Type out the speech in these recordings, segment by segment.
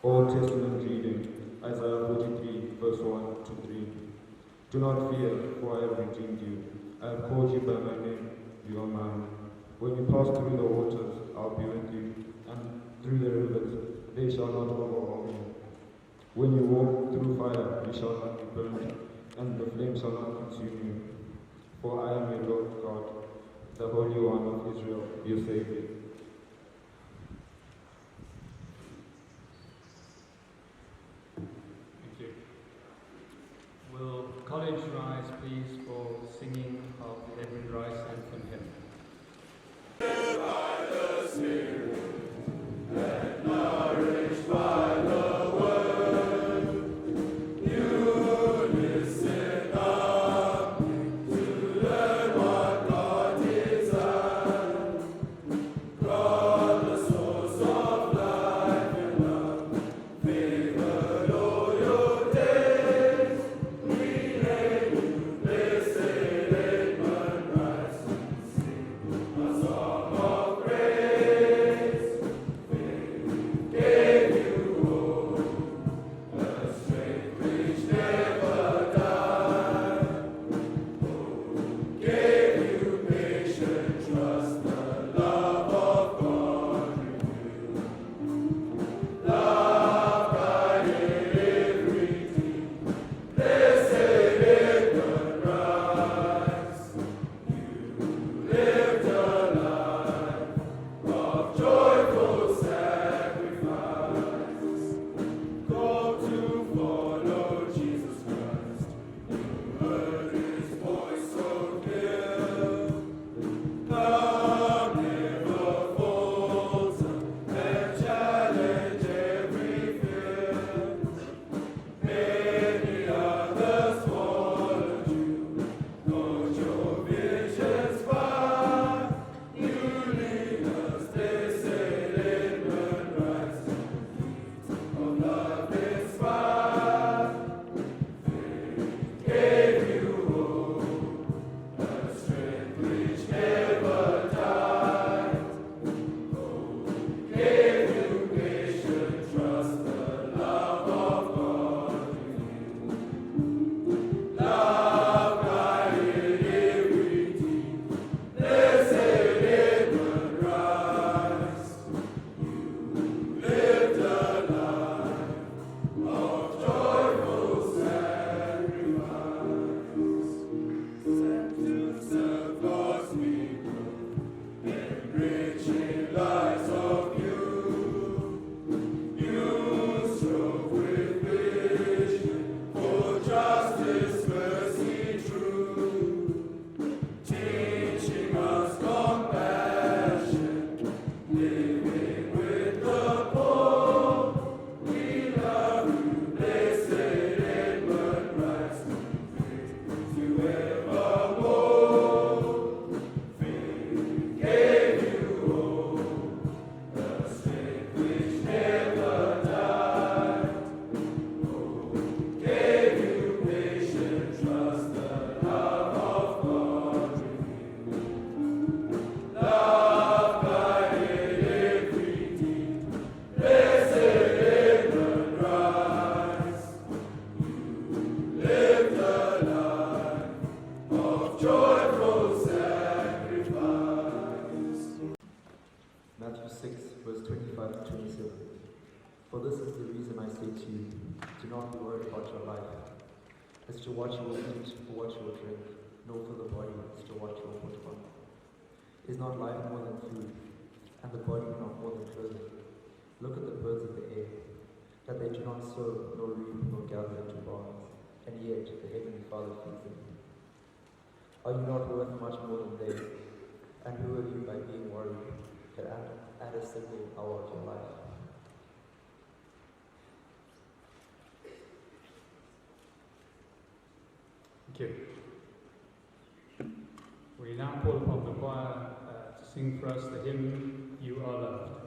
Old Testament reading, Isaiah 43, verse 1 to 3. Do not fear, for I have redeemed you. I have called you by my name, you are mine. When you pass through the waters, I'll be with you, and through the rivers, they shall not overwhelm you. When you walk through fire, you shall not be burned, and the flame shall not consume you. For I am your Lord God, the Holy One of Israel, your Savior. Will college rise, please, for singing of the Edmund Rice Anthem hymn. By the Spirit, and nourished by the Word, you listen up to learn what God desires. God, the source of life and love, favor all your days. Voice so clear. For this is the reason I say to you, do not be worried about your life, as to what you will eat or what you will drink, nor for the body as to what you will put on. Is not life more than food, and the body not more than clothing? Look at the birds of the air, that they do not sow, nor reap, nor gather into barns, and yet the heavenly Father feeds them. Are you not worth much more than they? And who are you by being worried can add a single hour to your life? Thank you. We now call upon the choir to sing for us the hymn, You Are Loved.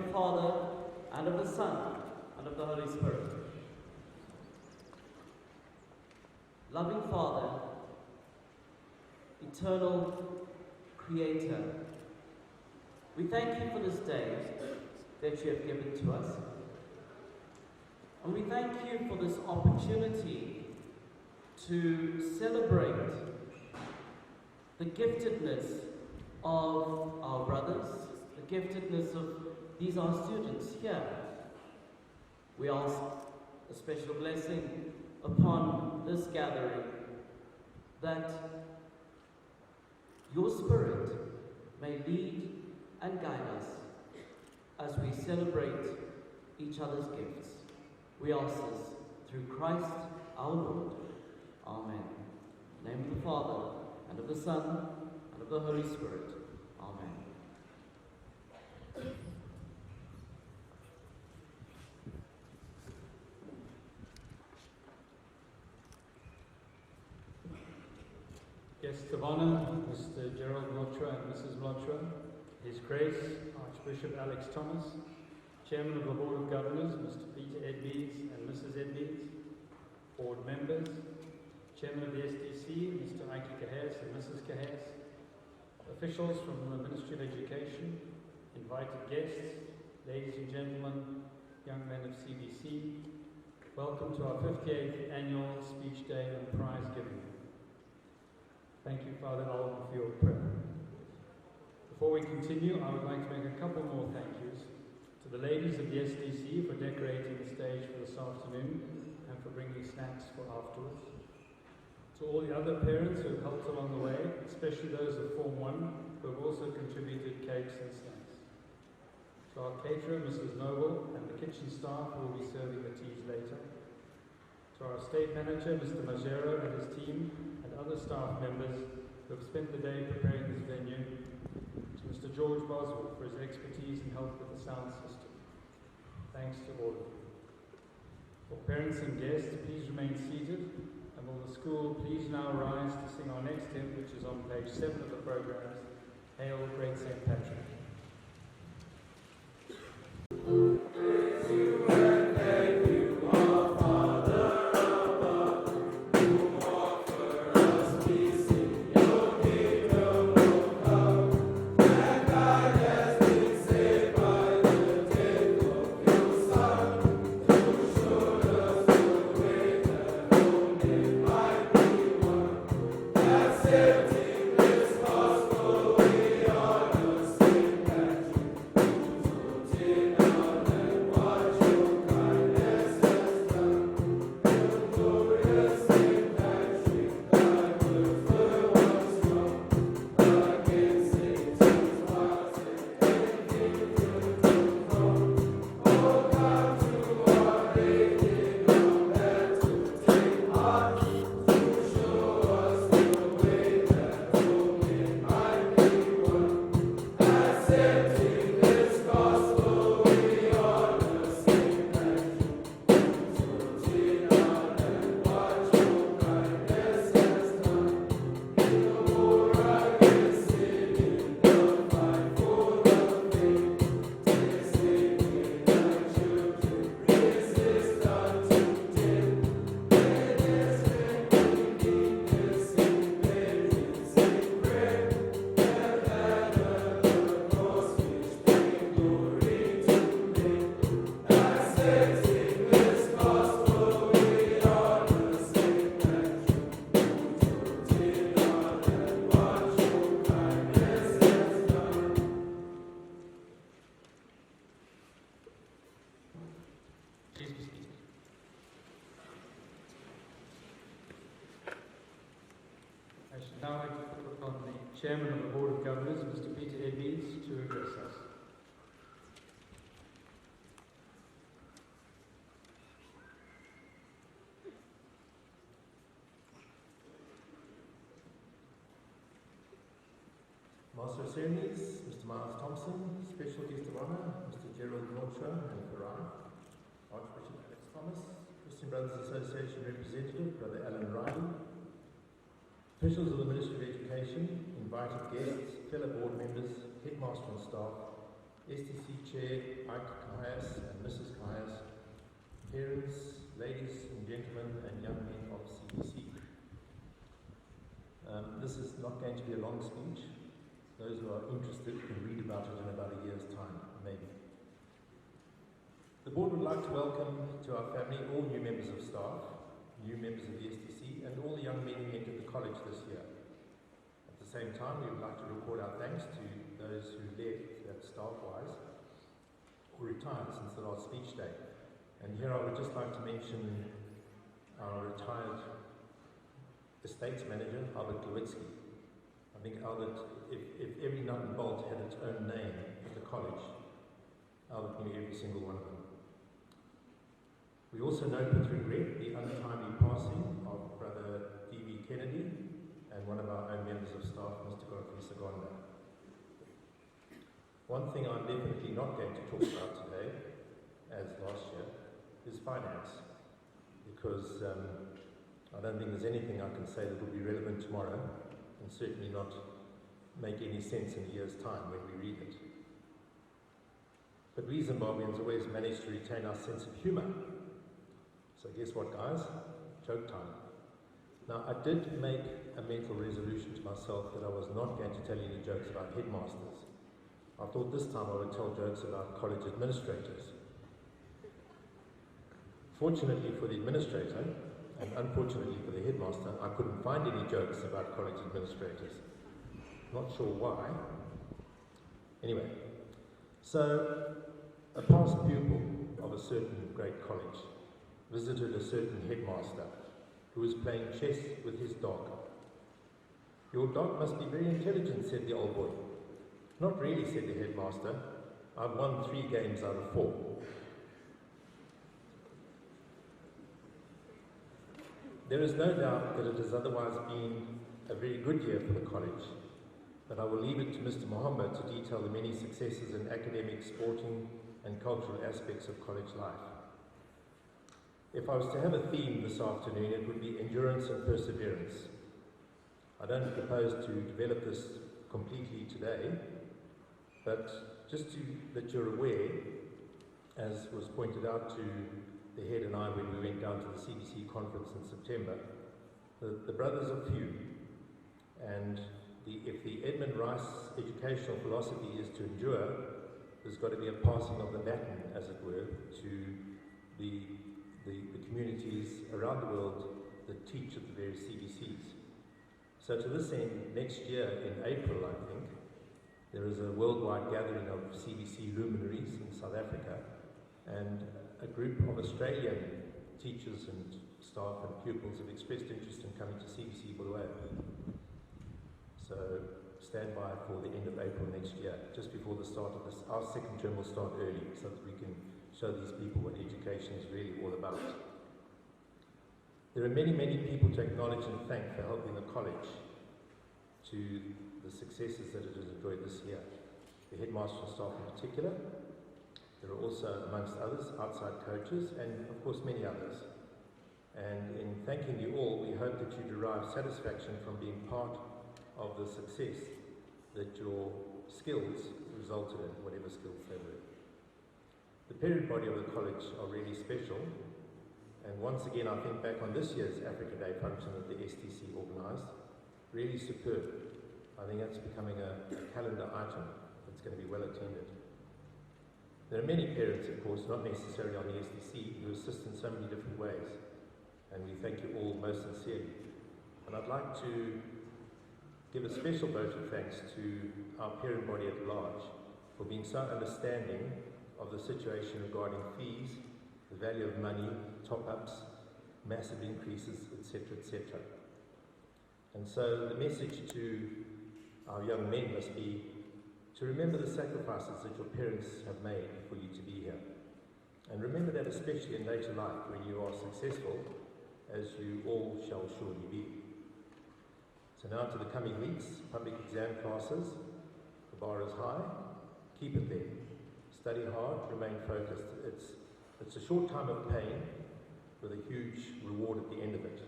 the Father, and of the Son, and of the Holy Spirit. Loving Father, eternal Creator, we thank you for this day that you have given to us. And we thank you for this opportunity to celebrate the giftedness of our brothers, the giftedness of these our students here. We ask a special blessing upon this gathering, that your Spirit may lead and guide us as we celebrate each other's gifts. We ask this through Christ our Lord. Amen. In the name of the Father, and of the Son, and of the Holy Spirit. Amen. Guests of honour, Mr. Gerald Mlotra and Mrs. Mlotra, His Grace, Archbishop Alex Thomas, Chairman of the Board of Governors, Mr. Peter Edbeeds and Mrs. Edbeeds, Board members, Chairman of the SDC, Mr. Ike Kahes and Mrs. Kahes, officials from the Ministry of Education, invited guests, ladies and gentlemen, young men of CBC, welcome to our 58th Annual Speech Day and Prize Giving. Thank you, Father Alban, for your prayer. Before we continue, I would like to make a couple more thank yous to the ladies of the SDC for decorating the stage for this afternoon and for bringing snacks for afterwards. To all the other parents who have helped along the way, especially those of Form 1 who have also contributed cakes and snacks. To our caterer, Mrs. Noble, and the kitchen staff who will be serving the teas later. To our estate manager, Mr. Majero, and his team, and other staff members who have spent the day preparing this venue. To Mr. George Boswell for his expertise and help with the sound system. Thanks to all of you. For parents and guests, please remain seated, and will the school please now rise to sing our next hymn, which is on page 7 of the programs, Hail Great St. Patrick. I should now like to call upon the Chairman of the Board of Governors, Mr. Peter Edbeeds, to address us. Master of Ceremonies, Mr. Miles Thompson, Special Guest of Honour, Mr. Gerald Mlotra and Quran, Archbishop Alex Thomas, Christian Brothers Association Representative, Brother Alan Riley, officials of the Ministry of Education, invited guests, fellow board members, headmaster and staff, STC Chair Ike Caius and Mrs. Caius, parents, ladies and gentlemen, and young men of CBC. This is not going to be a long speech. Those who are interested can read about it in about a year's time, maybe. The board would like to welcome to our family all new members of staff, new members of the STC, and all the young men who entered the college this year. At the same time, we would like to record our thanks to those who left, staff-wise, or retired since the last speech day. And here I would just like to mention our retired estates manager, Albert Glowitsky. I think Albert, if every nut and bolt had its own name at the college, Albert knew every single one of them. We also note with regret the untimely passing of Brother D.V. Kennedy and one of our own members of staff, Mr. Godfrey Sagonda. One thing I'm definitely not going to talk about today, as last year, is finance, because I don't think there's anything I can say that will be relevant tomorrow, and certainly not make any sense in a year's time when we read it. But we Zimbabweans always manage to retain our sense of humour. So guess what, guys? Joke time. Now, I did make a mental resolution to myself that I was not going to tell any jokes about headmasters. I thought this time I would tell jokes about college administrators. Fortunately for the administrator, and unfortunately for the headmaster, I couldn't find any jokes about college administrators. Not sure why. Anyway, so a past pupil of a certain great college visited a certain headmaster who was playing chess with his dog. "Your dog must be very intelligent," said the old boy. "Not really," said the headmaster. "I've won 3 games out of 4. There is no doubt that it has otherwise been a very good year for the college, but I will leave it to Mr. Mohammed to detail the many successes in academic, sporting and cultural aspects of college life. If I was to have a theme this afternoon, it would be endurance and perseverance. I don't propose to develop this completely today, but just that you're aware, as was pointed out to the head and I when we went down to the CBC conference in September, the brothers are few, and if the Edmund Rice educational philosophy is to endure, there's got to be a passing of the baton, as it were, to the communities around the world that teach at the various CBCs. So to this end, next year in April, I think, there is a worldwide gathering of CBC luminaries in South Africa, and a group of Australian teachers and staff and pupils have expressed interest in coming to CBC Bulawayo. So stand by for the end of April next year, just before the start of this. Our second term will start early so that we can show these people what education is really all about. There are many, many people to acknowledge and thank for helping the college to the successes that it has enjoyed this year. The headmaster and staff in particular. There are also, amongst others, outside coaches and, of course, many others. And in thanking you all, we hope that you derive satisfaction from being part of the success that your skills resulted in, whatever skills they were. The parent body of the college are really special, and once again I think back on this year's Africa Day function that the STC organised, really superb. I think that's becoming a calendar item that's going to be well attended. There are many parents, of course, not necessarily on the STC, who assist in so many different ways, and we thank you all most sincerely. And I'd like to give a special vote of thanks to our parent body at large for being so understanding of the situation regarding fees, the value of money, top-ups, massive increases, etc., etc. And so the message to our young men must be to remember the sacrifices that your parents have made for you to be here. And remember that especially in later life when you are successful, as you all shall surely be. So now to the coming weeks, public exam classes. The bar is high. Keep it there. Study hard, remain focused. It's a short time of pain with a huge reward at the end of it.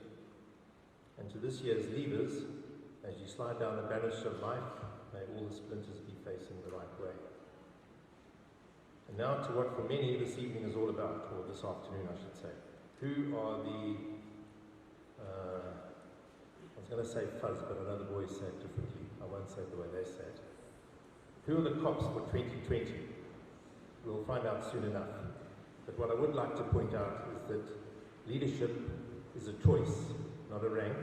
And to this year's leavers, as you slide down the banister of life, may all the splinters be facing the right way. And now to what for many this evening is all about, or this afternoon I should say. Who are the, I was going to say fuzz, but I know the boys say it differently. I won't say it the way they say it. Who are the cops for 2020? We'll find out soon enough. But what I would like to point out is that leadership is a choice, not a rank.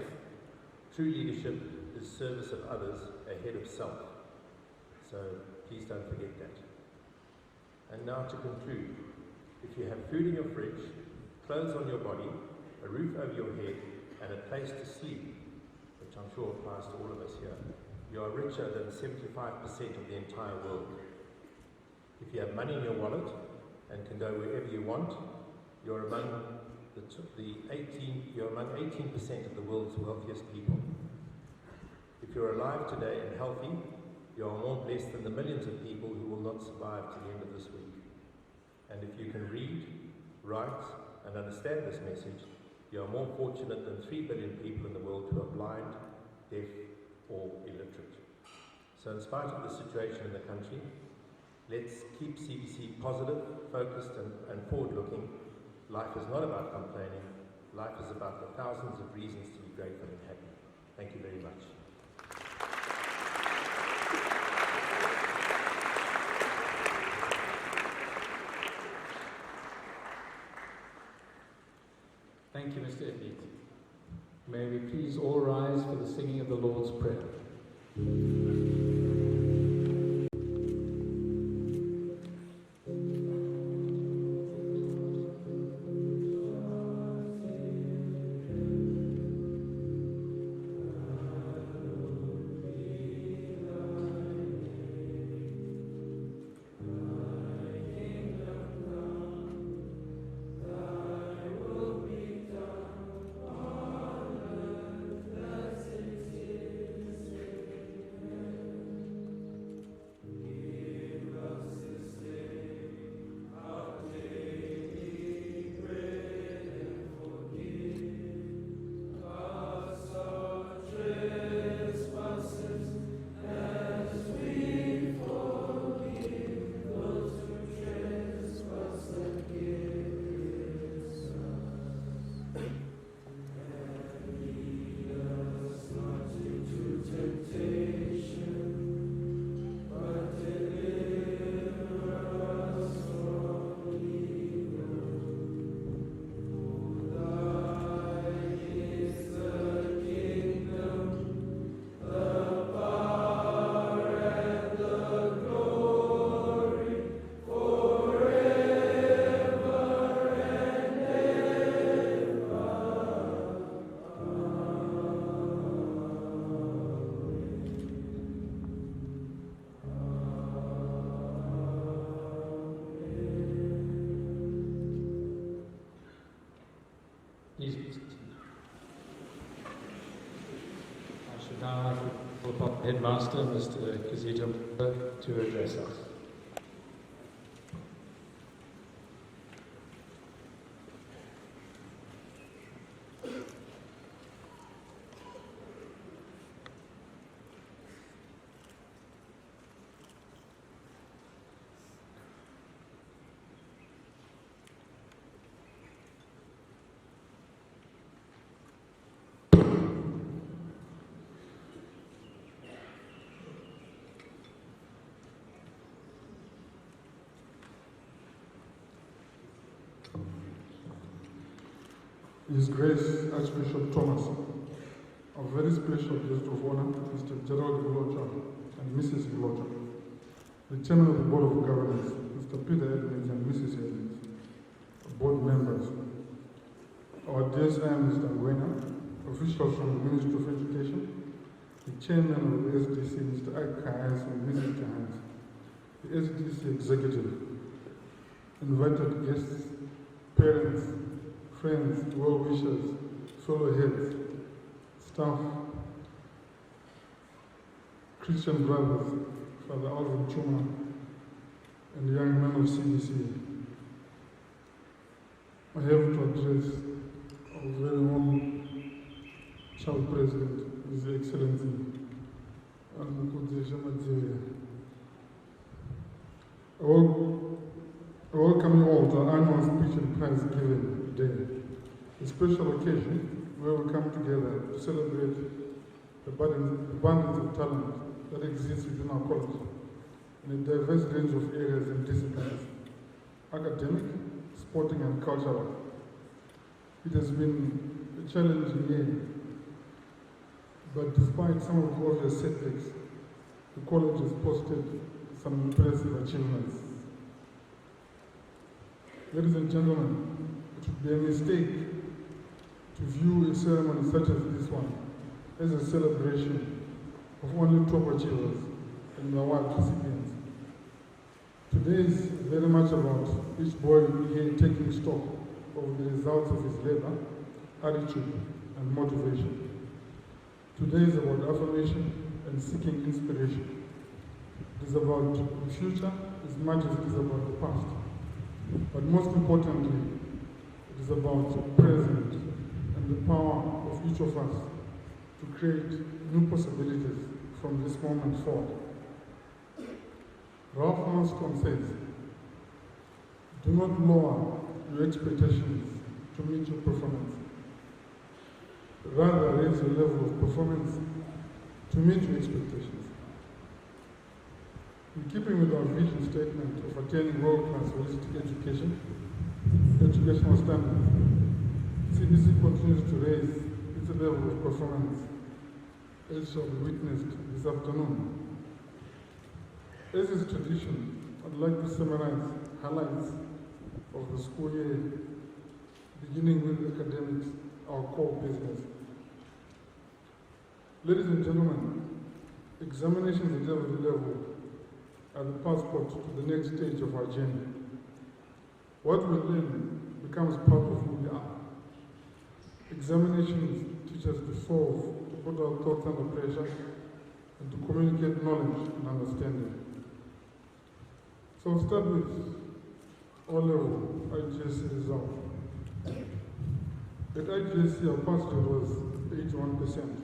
True leadership is service of others ahead of self. So please don't forget that. And now to conclude, if you have food in your fridge, clothes on your body, a roof over your head, and a place to sleep, which I'm sure applies to all of us here, you are richer than 75% of the entire world. If you have money in your wallet and can go wherever you want, you're among 18% of the world's wealthiest people. If you're alive today and healthy, you are more blessed than the millions of people who will not survive to the end of this week. And if you can read, write, and understand this message, you are more fortunate than 3 billion people in the world who are blind, deaf, or illiterate. So in spite of the situation in the country, let's keep CBC positive, focused, and forward-looking. Life is not about complaining. Life is about the thousands of reasons to be grateful and happy. Thank you very much. Thank you, Mr. Edbeat. May we please all rise for the singing of the Lord's Prayer. Please be seated. I should now like to call upon the Headmaster, Mr. Kazito, to address us. His Grace Archbishop Thomas, our very special guest of honor, Mr. Gerald Mlocha and Mrs. Mlocha, the Chairman of the Board of Governors, Mr. Peter Edmonds and Mrs. Edmonds, board members, our DSI, Mr. Nguena, officials from the Ministry of Education, the Chairman of the SDC, Mr. Akais and Mrs. Kahans, the SDC Executive, invited guests, parents, friends, well-wishers, fellow heads, staff, Christian brothers, Father Alvin Chuma, and young men of CBC. I have to address our very own child president, His Excellency, Mukudzi Shamadziwe. I welcome you all to our annual speech and prize giving day, a special occasion where we come together to celebrate the abundance of talent that exists within our college in a diverse range of areas and disciplines, academic, sporting and cultural. It has been a challenging year, but despite some of the obvious setbacks, the college has posted some impressive achievements. Ladies and gentlemen, it would be a mistake to view a ceremony such as this one as a celebration of only top achievers and the award recipients. Today is very much about each boy here taking stock of the results of his labor, attitude, and motivation. Today is about affirmation and seeking inspiration. It is about the future as much as it is about the past. But most importantly, it is about the present and the power of each of us to create new possibilities from this moment forward. Ralph Marston says, do not lower your expectations to meet your performance. Rather, raise your level of performance to meet your expectations. In keeping with our vision statement of attaining world-class holistic educational standards, CBC continues to raise its level of performance, as shall be witnessed this afternoon. As is tradition, I'd like to summarize highlights of the school year, beginning with academics, our core business. Ladies and gentlemen, examinations at every level are the passport to the next stage of our journey. What we learn becomes part of who we are. Examinations teach us to solve, to put our thoughts under pressure, and to communicate knowledge and understanding. So I'll start with O-level IGSC result. At IGSC, our pass rate was 81%.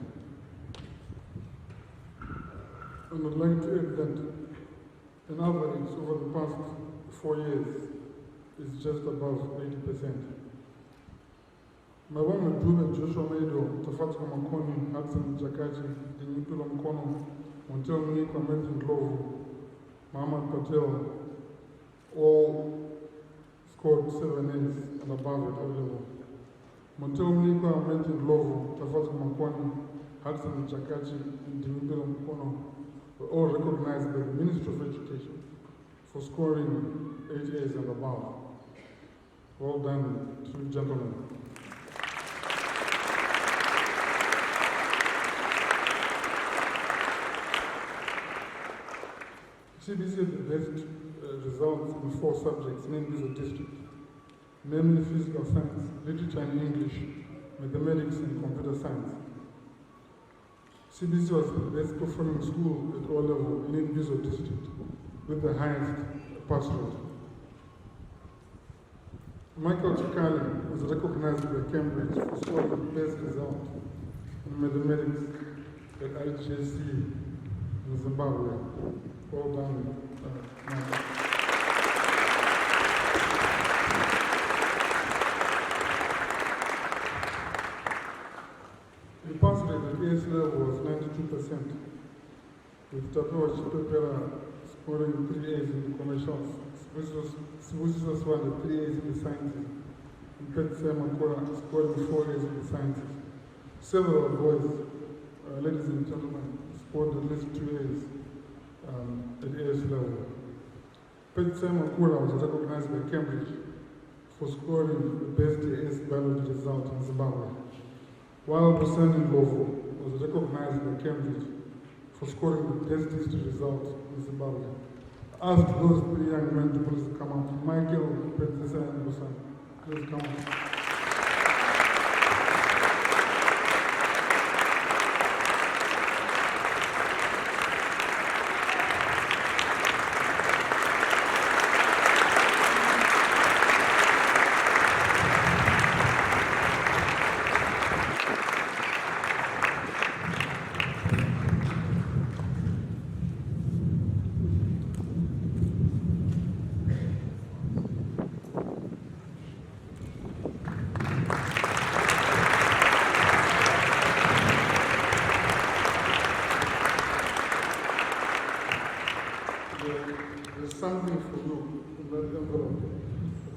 And I'd like to add that an average over the past 4 years is just above 80%. Mabonga Dube, Joshua Maido, Tafatka Makoni, Hudson Jakachi, Dinyutulo Mkono, Montel Muniko, Melvin Glovo, Muhammad Patel, all scored 7 A's and above at O-level. Montel Muniko, Melvin Glovo, Tafatka Makoni, Hudson Jakachi, and Dinyutulo Mkono were all recognized by the Ministry of Education for scoring 8 A's and above. Well done to you gentlemen. CBC had the best results in 4 subjects in English district, namely physical science, literature and English, mathematics and computer science. CBC was the best performing school at O-level in Imbizo district with the highest pass rate. Michael Chikali was recognized by Cambridge for scoring the best result in mathematics at IGSC in Zimbabwe. Well done, Michael. The pass rate at AS level was 92%, with Tapua Chipepera scoring 3 A's in the commercials, Sibusisa Swan 3 A's in the sciences, and Pet Makura scoring 4 A's in the sciences. Several boys, ladies and gentlemen, scored at least 2 A's at AS level. Pet Makura was recognized by Cambridge for scoring the best AS biology result in Zimbabwe, while Busani Ngovo was recognized by Cambridge for scoring the best history result in Zimbabwe. I asked those 3 young men to please come up. Michael, Petrisa, and Busani, please come up.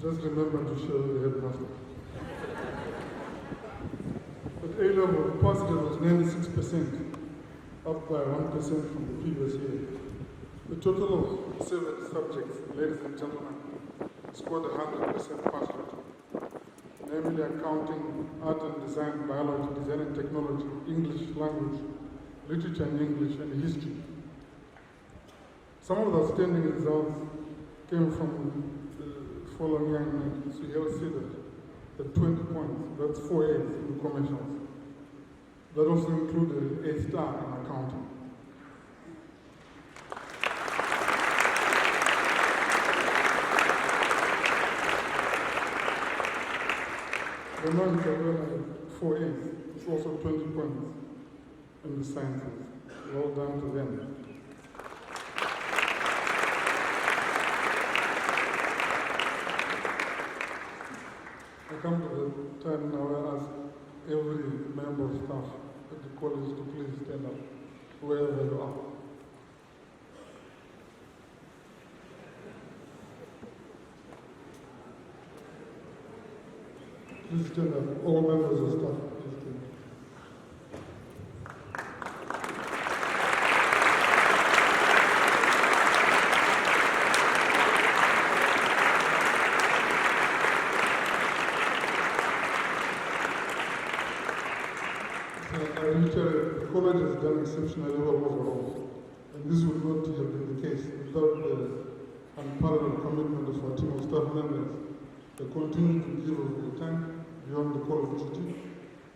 Just remember to show the headmaster. At A-level, the pass rate was 96%, up by 1% from the previous year. The total of 7 subjects, ladies and gentlemen, scored 100% pass rate, namely accounting, art and design, biology, design and technology, English language, literature and English, and history. Some of the outstanding results came from the following young men. So you'll see that the 20 points, that's 4 A's in the commercials. That also included a star in accounting. The non-Carolina had 4 A's, it's also 20 points in the sciences. Well done to them. I come to the time now where I ask every member of staff at the college to please stand up wherever you are. Please stand up, all members of staff, please stand up. I reiterate, the college has done exceptionally well overall, and this would not have been the case without the unparalleled commitment of our team of staff members. They continue to give of their time beyond the call of duty,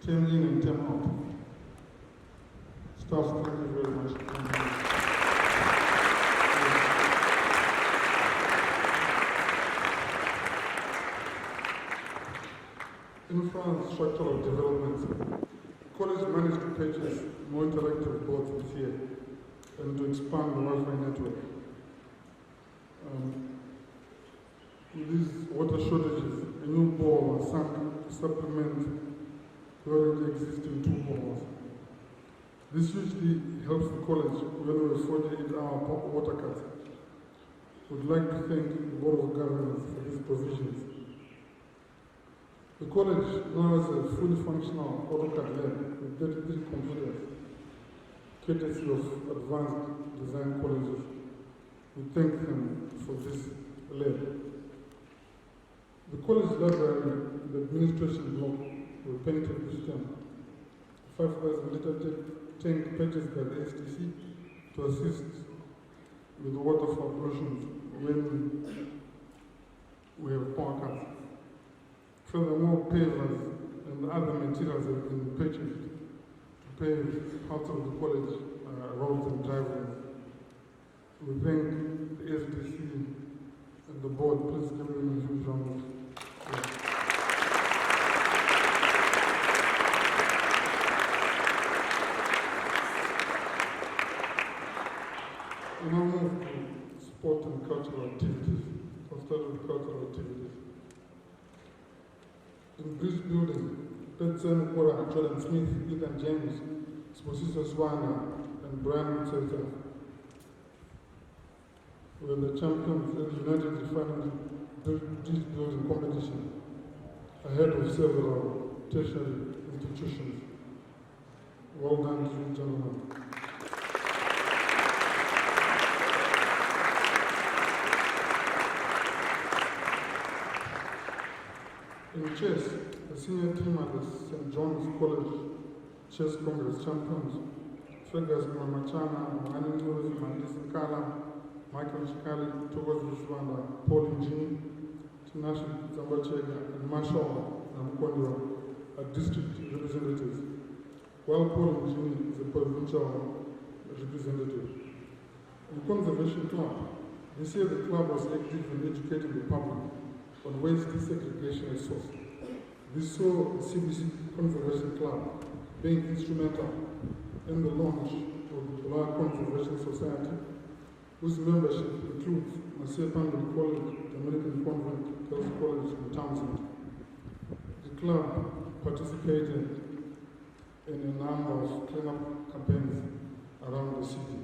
term in and term out. Staff, thank you very much. Infrastructural developments. College managed to purchase more interactive boards this year and to expand the Wi-Fi network. With these water shortages, a new bore was sunk to supplement the already existing 2 bores. This usually helps the college when we have 48-hour water cuts. We'd like to thank the Board of Governors for these provisions. The college now has a fully functional AutoCAD lab with 33 computers, courtesy of advanced design colleges. We thank them for this lab. The college library and the administration block were painted this term. 5,000-liter tank purchased by the STC to assist with water for ablutions when we have power cuts. Furthermore, pavers and other materials have been purchased to pave parts of the college roads and driveways. We thank the SDC and the board. Please give them a huge round of applause. We now move to sport and cultural activities. I'll start with cultural activities. In Bridge Building, Petsen, Kora, Jordan Smith, Ethan James, Sposisa Swana, and Brian Center were the champions at the United Refinery Bridge Building competition ahead of several tertiary institutions. Well done to you, gentlemen. In chess, the senior team at the St. John's College Chess Congress champions, Fergus Mamachana, Mani Lewis, Mandis Kala, Michael Shikali, Togoz Vishwanda, Paul Njini, Tinashe Zambachega, and Marshall Namukondwa are district representatives, while Paul Njini is a provincial representative. In the Conservation Club, this year the club was active in educating the public on waste segregation at source. This saw the CBC Conservation Club being instrumental in the launch of the Black Conservation Society, whose membership includes Marseille Pandal College, the American Convent Girls College in Townsend. The club participated in a number of cleanup campaigns around the city.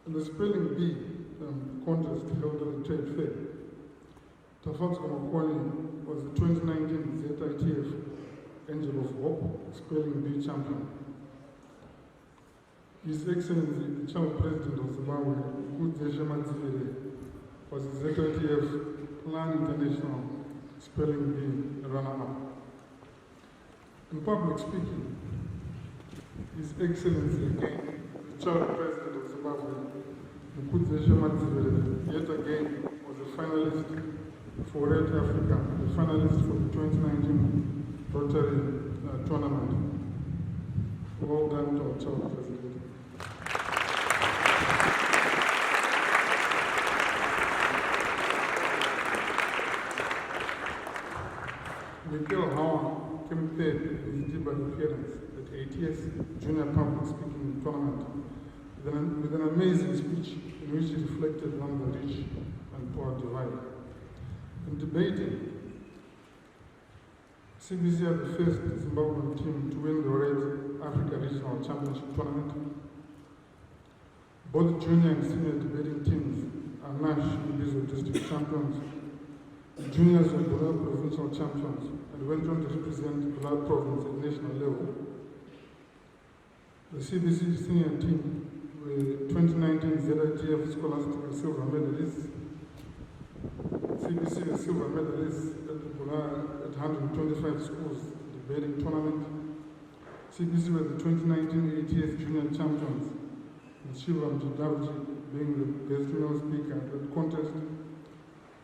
In the spelling bee contest held at the trade fair, Tafatsuka Makwani was the 2019 ZITF Angel of Hope Spelling Bee champion. His Excellency, the Chairman President of Zimbabwe, Kudzeshe Madzivere, was the ZITF Plan International Spelling Bee runner-up. In public speaking, His Excellency again, the Chairman President of Zimbabwe, Kudzeshe Madzivere, yet again was a finalist for Red Africa, the finalist for the 2019 Rotary tournament. Well done to our Chairman President. Michael Hauer came third in his debut appearance at ATS Junior Public Speaking Tournament with an amazing speech in which he reflected on the rich and poor divide. In debating, CBC had the first Zimbabwean team to win the Red Africa Regional Championship Tournament. Both junior and senior debating teams are Nash Ibizo District champions. The juniors were Bula provincial champions and went on to represent Bula province at national level. The CBC senior team were 2019 ZITF Scholastic silver medalists. CBC were silver medalists at the Bula at 125 schools debating tournament. CBC were the 2019 ATS junior champions, with Shivam Jidavji being the best male speaker at that contest.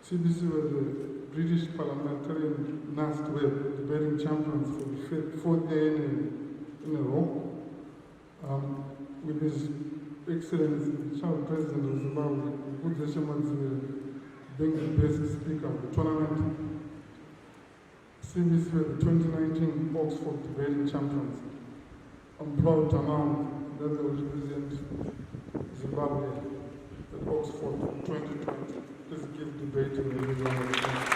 CBC were the British parliamentarian Nast Webb debating champions for the fourth year in a row. With His Excellency, the Chairman President of Zimbabwe, Kudzeshe Madzivere, being the best speaker of the tournament. CBC were the 2019 Oxford debating champions. I'm proud to announce that they will represent Zimbabwe at Oxford 2020. Please give debating a big round of applause.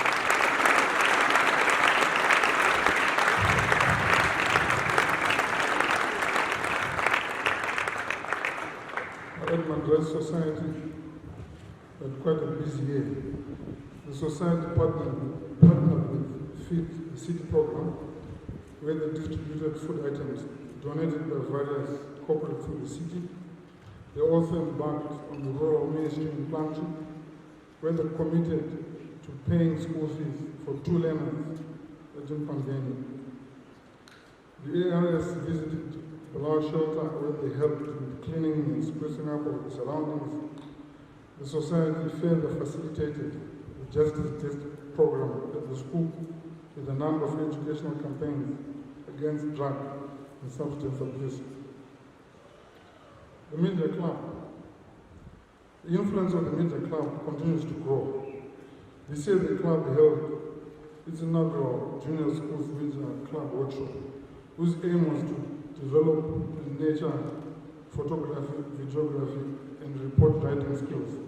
Edmund Rice Society had quite a busy year. The society partnered with Feed the City program, where they distributed food items donated by various corporates in the city. They also embarked on the rural mainstream pantry, where they committed to paying school fees for 2 learners at Mpangeni. The ARS visited the Lao shelter, where they helped with cleaning and sprucing up of the surroundings. The society further facilitated the Justice Test program at the school with a number of educational campaigns against drug and substance abuse. The Media Club. The influence of the Media Club continues to grow. This year the club held its inaugural Junior Schools Media Club workshop, whose aim was to develop nature, photography, videography, and report writing skills.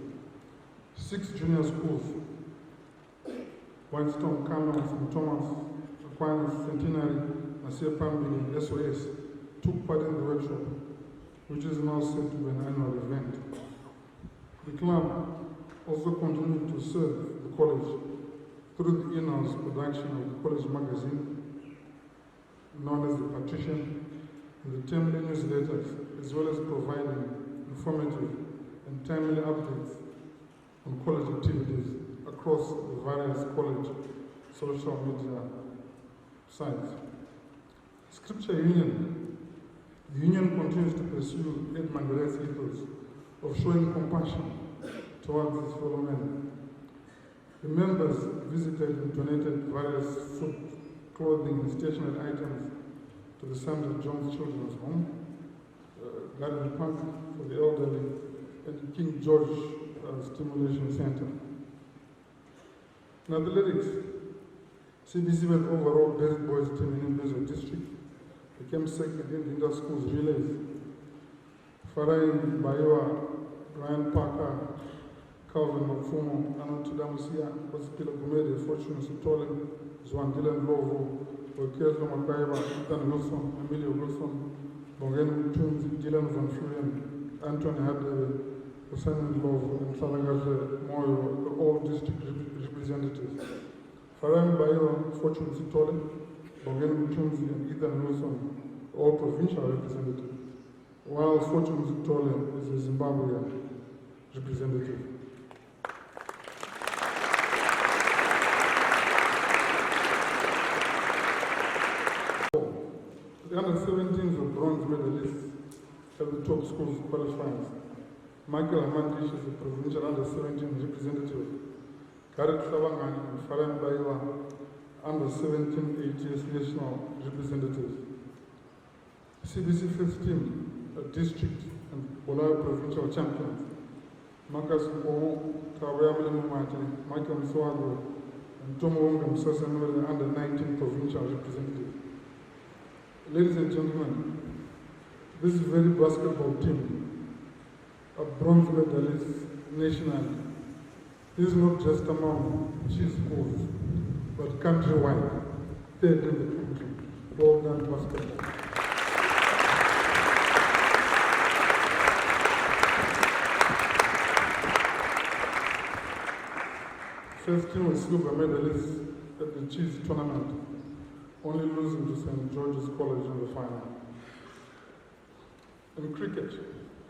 6 junior schools, Whitestone, Cameron, St. Thomas, Aquinas, Centenary, Nasia Pambili, and SOS, took part in the workshop, which is now set to be an annual event. The club also continued to serve the college through the in-house production of the college magazine, known as the Patrician, and the timely newsletters, as well as providing informative and timely updates on college activities across the various college social media sites. Scripture Union. The Union continues to pursue Edmund Rice's ethos of showing compassion towards its fellow men. The members visited and donated various food, clothing, and stationery items to the Samuel Jones Children's Home, Garden Park for the elderly, and King George Stimulation Center. In athletics, CBC went overall best boys team in Imbizo District, became second in the inter-schools relays. Farai Bayoa, Brian Parker, Calvin Mfumo, Anand Tudamusia, Hospila Gumede, Fortune Sutole, Zwan Dylan Lovo, Okezo Makaiba, Ethan Wilson, Emilio Wilson, Bongen Twins, Dylan Van Furen, Anthony Hadley, Simon Love, and Salagaze Moyo, all district representatives. Faram Bayo, Fortune Sitole, Bogen Mutunzi, and Ethan Wilson, all provincial representatives, while Fortune Sitole is a Zimbabwean representative. The under-17s were bronze medalists at the top schools qualifiers. Michael Amandish is the provincial under-17 representative. Gareth Savangan and Faran Baiwa, under-17 ATS national representatives. CBC 15, a district and Bolayo provincial champions. Marcus Mpomo, Tawayamile Mumati, Michael Mswado, and Tom Wonga Msosanwele, under-19 provincial representative. Ladies and gentlemen, this very basketball team, a bronze medalist nationally, is not just among cheese schools, but countrywide, third in the country. Well done, basketball. First team was silver medalists at the cheese tournament, only losing to St. George's College in the final. In cricket,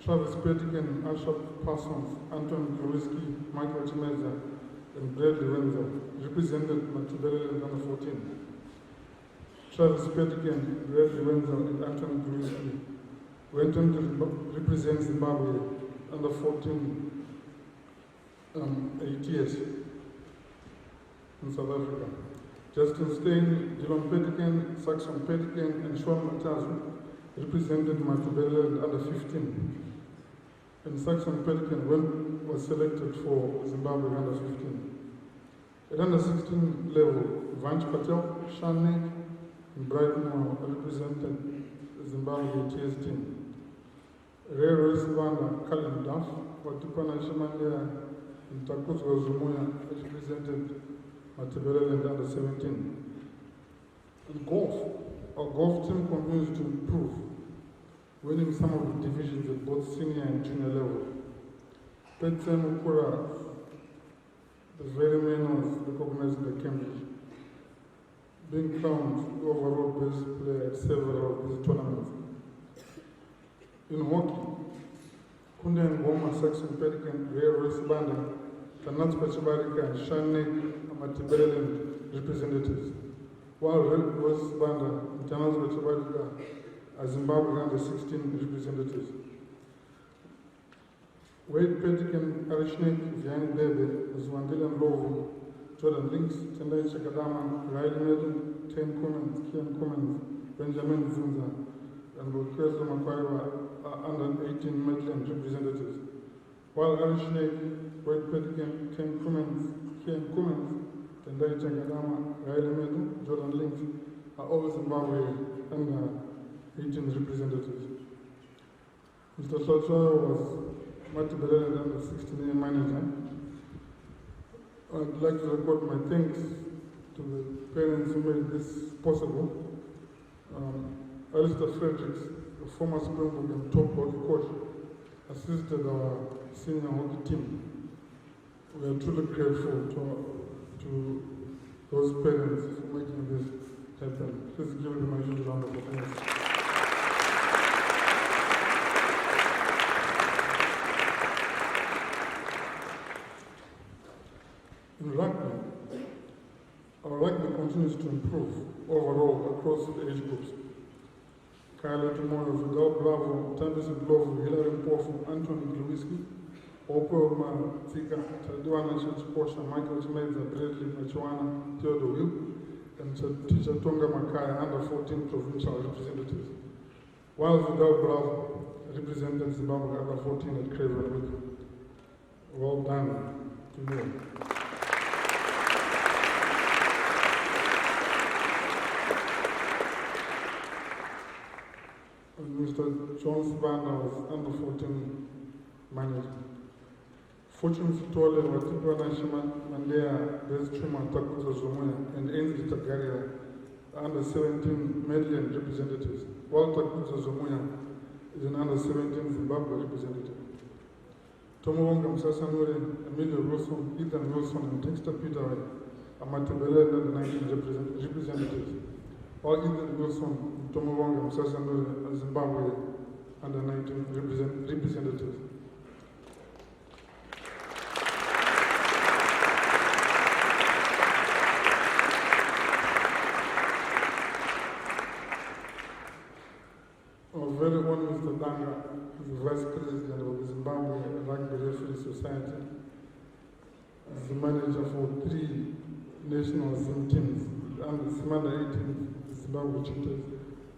Travis Petigan, Ashok Parsons, Anton Lewinsky, Michael Chimeza, and Bradley Wenzel represented Matubele under 14. Travis Petigan, Bradley Wenzel, and Anton Lewinsky went on to represent Zimbabwe under 14 ATS in South Africa. Justin Stein, Dylan Petigan, Saxon Petigan, and Sean Matazu represented Matubele under 15. And Saxon Petigan was selected for Zimbabwe under 15. At under 16 level, Vanch Patel, Shane, and Brighton represented the Zimbabwe ATS team. Ray Roisbanda, Colin Duff, Watupana Shemania, and Takuzwa Zumuya represented Matubele under 17. In golf, our golf team continues to improve, winning some of the divisions at both senior and junior level. Petem Ukura, the very man was recognized at Cambridge, being crowned the overall best player at several of these tournaments. In hockey, Kunde Ngoma, Saxon Petigan, Ray Roisbanda, Tanat Pachibarika, and Shane Matubele representatives, while Red Roisbanda and Tanat Pachibarika are Zimbabwe under 16 representatives. Wade Petigan, Arishnik, Vianney Bebe, Zwandile Lovu, Jordan Links, Tendai Chakadama, Riley Medon, Ken Cummins, Kian Cummins, Benjamin Zinza, and Lucrezo Makwaiwa are under 18 Midland representatives. While Arishnik, Wade Petigan, Ken Cummins, Kian Cummins, Tendai Chakadama, Riley Medon, Jordan Links are all Zimbabwe under 18 representatives. Mr. Socho was Matubele under 16 manager. I'd like to record my thanks to the parents who made this possible. Alistair Fredericks, the former Springbok and top hockey coach, assisted our senior hockey team. We are truly grateful to those parents for making this happen. Please give them a huge round of applause. In rugby, our rugby continues to improve overall across the age groups. Kyla Tomorrow, Vidal Bravo, Tambis Glovo, Hilary Mpofu, Anthony Lewinsky, Opo Matika, Tadwana Chachposha, Michael Chimeza, Bradley Machuana, Theodore Will, and Teacher Tonga Makaya, under 14 provincial representatives. While Vidal Bravo represented Zimbabwe under 14 at Craven Week. Well done to you. Mr. John Sibanda was under 14 manager. Fortune Sitole, Watipana Shima, Mandea, Bezchuma, Takuza Zumuya, and Ainsley Tagaria, under 17 Midland representatives, while Takuza Zumuya is an under 17 Zimbabwe representative. Tomowonga Msasanure, Emilio Wilson, Ethan Wilson, and Dexter Peter are Matebele and the 19 representatives, while Ethan Wilson, Tomowonga Msasanure, and Zimbabwe under 19 representatives. Our very own Mr. Danga is the Vice President of the Zimbabwe Rugby Referee Society. He's the manager for 3 national Zim teams, and the Zimanda 18, the Zimbabwe Cheetahs,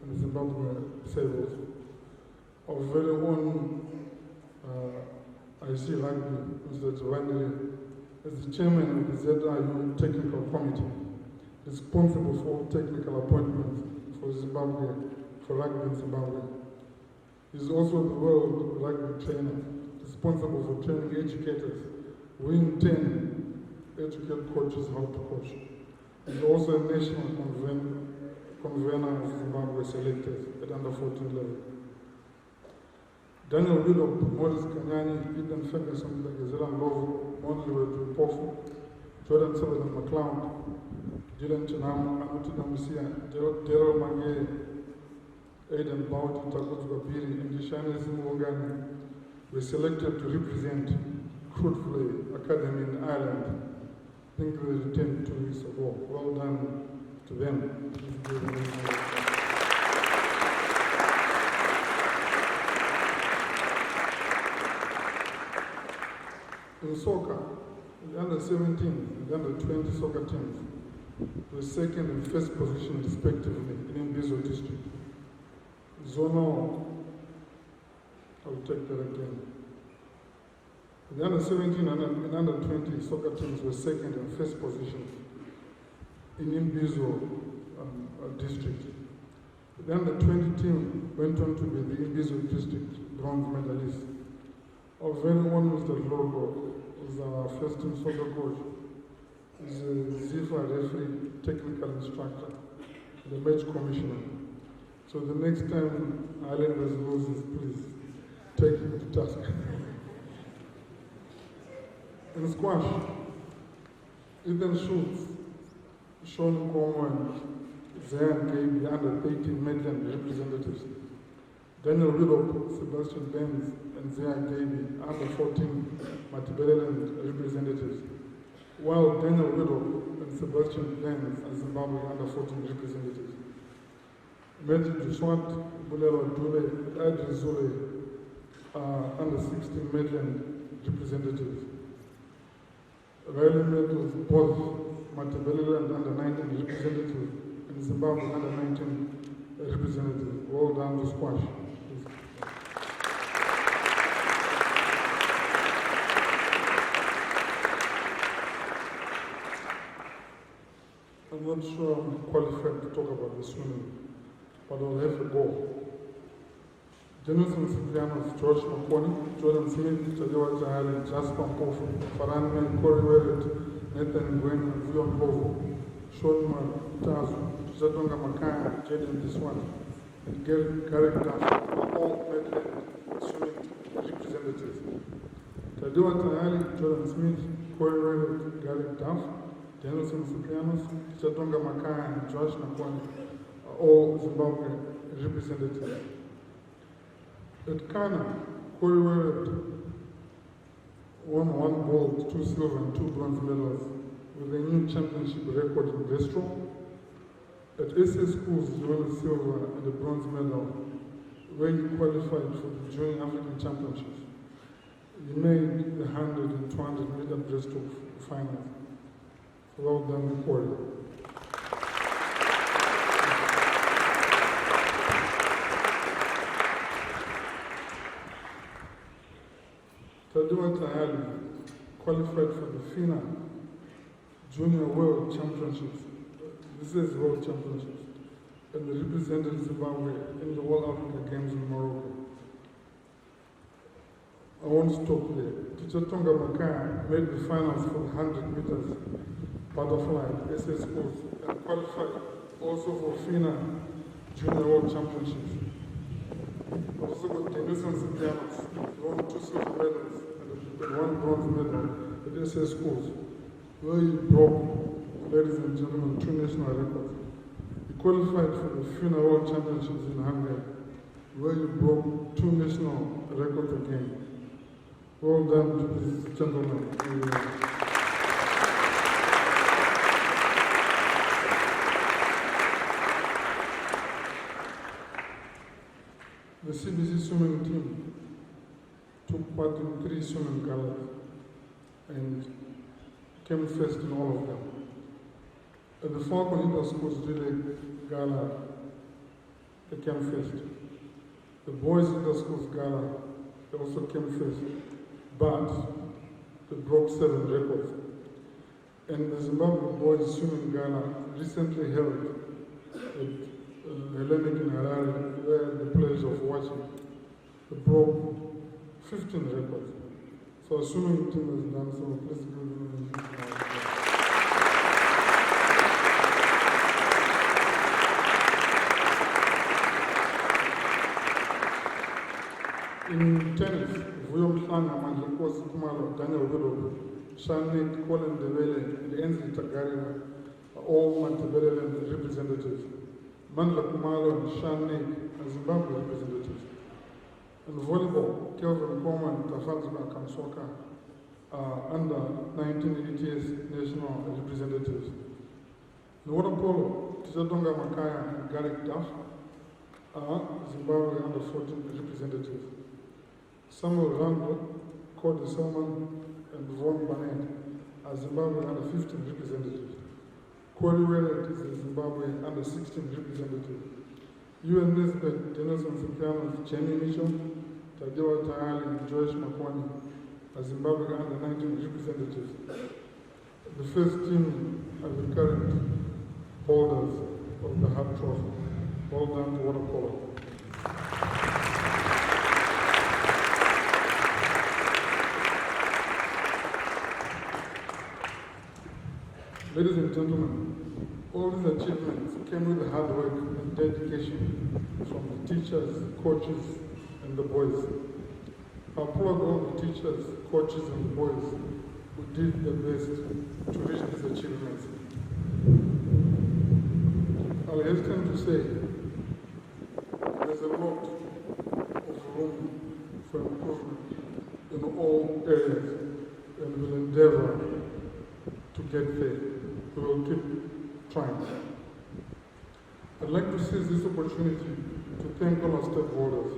and the Zimbabwe Sables. Our very own IC Rugby, Mr. Giovanni, is the chairman of the ZIU Technical Committee, responsible for all technical appointments for Zimbabwe, for rugby in Zimbabwe. He's also the world rugby trainer, responsible for training educators. We intend educate coaches how to coach. He's also a national convener of Zimbabwe selectors at under 14 level. Daniel Willop, Morris Kanyani, Ethan Ferguson, Gazela Lovo, Monliwe Tupofu, Jordan Sutherland McLeod, Dylan Chinam, Anuti Namusia, Daryl Mange, Aidan Bauti, Takutu Gabiri, and Dishane Zimwongani were selected to represent Fruitfully Academy in Ireland. I think they returned 2 weeks ago. Well done to them. In soccer, the under 17 and the under 20 soccer teams were second and first position respectively in Mbizo district. Zonal, I'll take that again. The under 17 and under 20 soccer teams were second and first position in Mbizo district. The under 20 team went on to be the Mbizo district bronze medalist. Our very own Mr. Logo was our first team soccer coach. He's a ZIFA referee, technical instructor, the match commissioner. So the next time Islanders loses, please take him to task. In squash, Ethan Schultz, Sean Nkomo, and Zayan Gaby under 18 Midland representatives. Daniel Willop, Sebastian Benz, and Zayan Gaby under 14 Matibeleland representatives. While Daniel Willop and Sebastian Benz are Zimbabwe under 14 representatives. Matthew Duswant, Bulelo Dule, Adri Zule under 16 Midland representatives. Riley Metals, both Matibeleland under 19 representatives and Zimbabwe under 19 representatives. Well done to squash. I'm not sure I'm qualified to talk about the swimming, but I'll have a go. Jonathan Ciprianos, George Makoni, Jordan Smith, Chadewa Chahali, Jasper Mpofu, Faran Corey Werrett, Nathan Gwen, Vion Bovo, Sean Tazu, Zatonga Makaya, Jaden Diswan, and Gary Duff are all Midland swimming representatives. Chadewa Chahali, Jordan Smith, Corey Werrett, Gary Duff, Jonathan Ciprianos, Zatonga Makaya, and Josh Nakoni are all Zimbabwe representatives. At Kana, Corey Werrett won 1 gold, 2 silver, and 2 bronze medals with a new championship record in breaststroke. At SS Schools, he won a silver and a bronze medal, where he qualified for the Junior African Championships. He made the 100 and 200 meter breaststroke finals. Well done, Corey. Tadiwa Tayali qualified for the FINA Junior World Championships. This is World Championships. And represented Zimbabwe in the World Africa Games in Morocco. I won't stop there. Teacher Tonga Makaya made the finals for the 100 meters butterfly SS schools and qualified also for FINA Junior World Championships. Also got Denison Ciprianos, won 2 silver medals and a and one bronze medal at SS schools, where he broke, ladies and gentlemen, 2 national records. He qualified for the funeral championships in Hungary, where he broke 2 national records again. Well done to this gentleman. The CBC swimming team took part in 3 swimming galas and came first in all of them. At the Falcon Inter-Schools Relay Gala, they came first. The Boys Inter-Schools Gala, they also came first, but they broke 7 records. And the Zimbabwe Boys Swimming Gala recently held at Hellenic in Harare, where the pleasure of watching, they broke 15 records. So our swimming team has done so. Please give them a huge round of applause. In tennis, Vuyo Mhlanga, Mandlekos Kumalo, Daniel Widow, Shanik, Colin Debele, and Enzi Tagarina are all Montebello representatives. Mandla Kumalo and Shanik are Zimbabwe representatives. In volleyball, Kelvin Koma and Tafanzima Kamsoka are under 19 ATS national representatives. In water polo, Tizatonga Makaya and Garrick Duff are Zimbabwe under 14 representatives. Samuel Rando, Cody Selman, and Von Barnett are Zimbabwe under 15 representatives. Cody Wellett is a Zimbabwe under 16 representative. UN Nisbet, Denison Sipianos, Jenny Mitchell, Tadewa Tayali, and Joyce Makwani are Zimbabwe under 19 representatives. The first team are the current holders of the Hart Trophy. Well done to water polo. Ladies and gentlemen, all these achievements came with the hard work and dedication from the teachers, coaches, and the boys. I applaud all the teachers, coaches, and the boys who did their best to reach these achievements. I'll hasten to say there's a lot of room for improvement in all areas, and we'll endeavor to get there. We will keep trying. I'd like to seize this opportunity to thank all our stakeholders.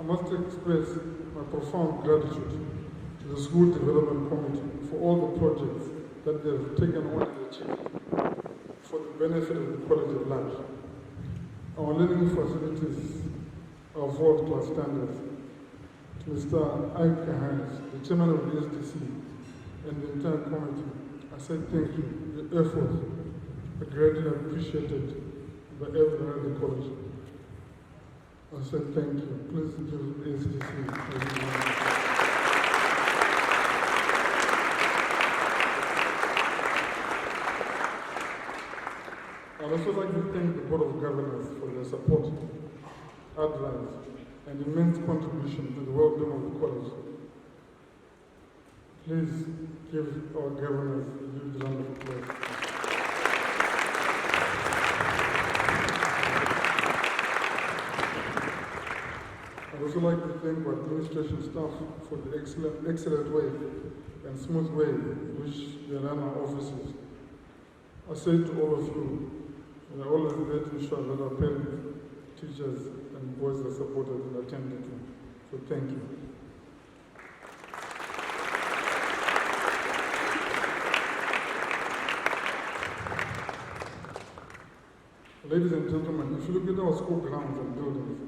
I must express my profound gratitude to the School Development Committee for all the projects that they have taken on and achieved for the benefit of the college at large. Our learning facilities are of world-class standards. To Mr. Ike Hayes, the chairman of the SDC, and the entire committee, I said thank you. Your efforts are greatly appreciated by everyone at the college. I said thank you. Please give SDC a I'd also like to thank the Board of Governors for their support, advice, and immense contribution to the well-being of the college. Please give our governors a huge round of applause. I'd also like to thank our administration staff for the excellent way and smooth way in which they run our offices. I say to all of you, we are always there to ensure that our parents, teachers, and boys are supported and attended to. So thank you. Ladies and gentlemen, if you look at our school grounds and buildings,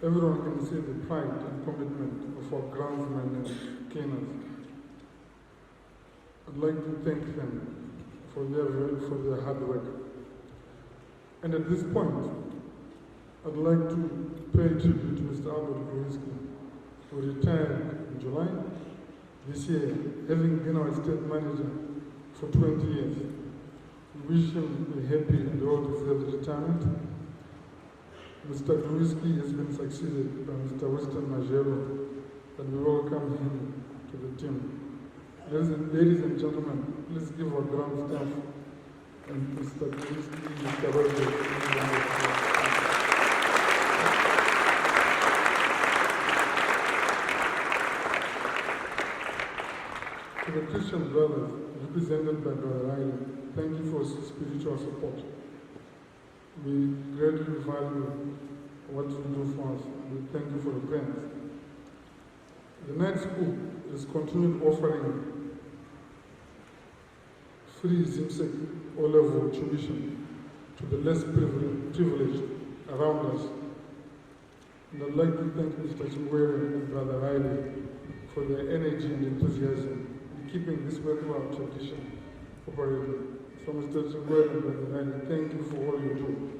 everyone can see the pride and commitment of our groundsmen and cleaners. I'd like to thank them for their hard work. And at this point, I'd like to pay tribute to Mr. Albert Gruiski, who retired in July this year, having been our state manager for 20 years. We wish him a happy and well-deserved retirement. Mr. Gruiski has been succeeded by Mr. Winston Majero, and we welcome him to to the team. Ladies and gentlemen, please give our ground staff and Mr. Kingsley, Mr. Roger, to the Christian brothers represented by Brother Riley, thank you for spiritual support. We greatly value what you do for us. We thank you for the prayers. The night school is continued offering free ZIMSEC O-level tuition to the less privileged around us. And I'd like to thank Mr. Chingwere and Brother Riley for their energy and enthusiasm in keeping this worthwhile tradition operating. So Mr. Chingwere and Brother Riley, thank you for all you do.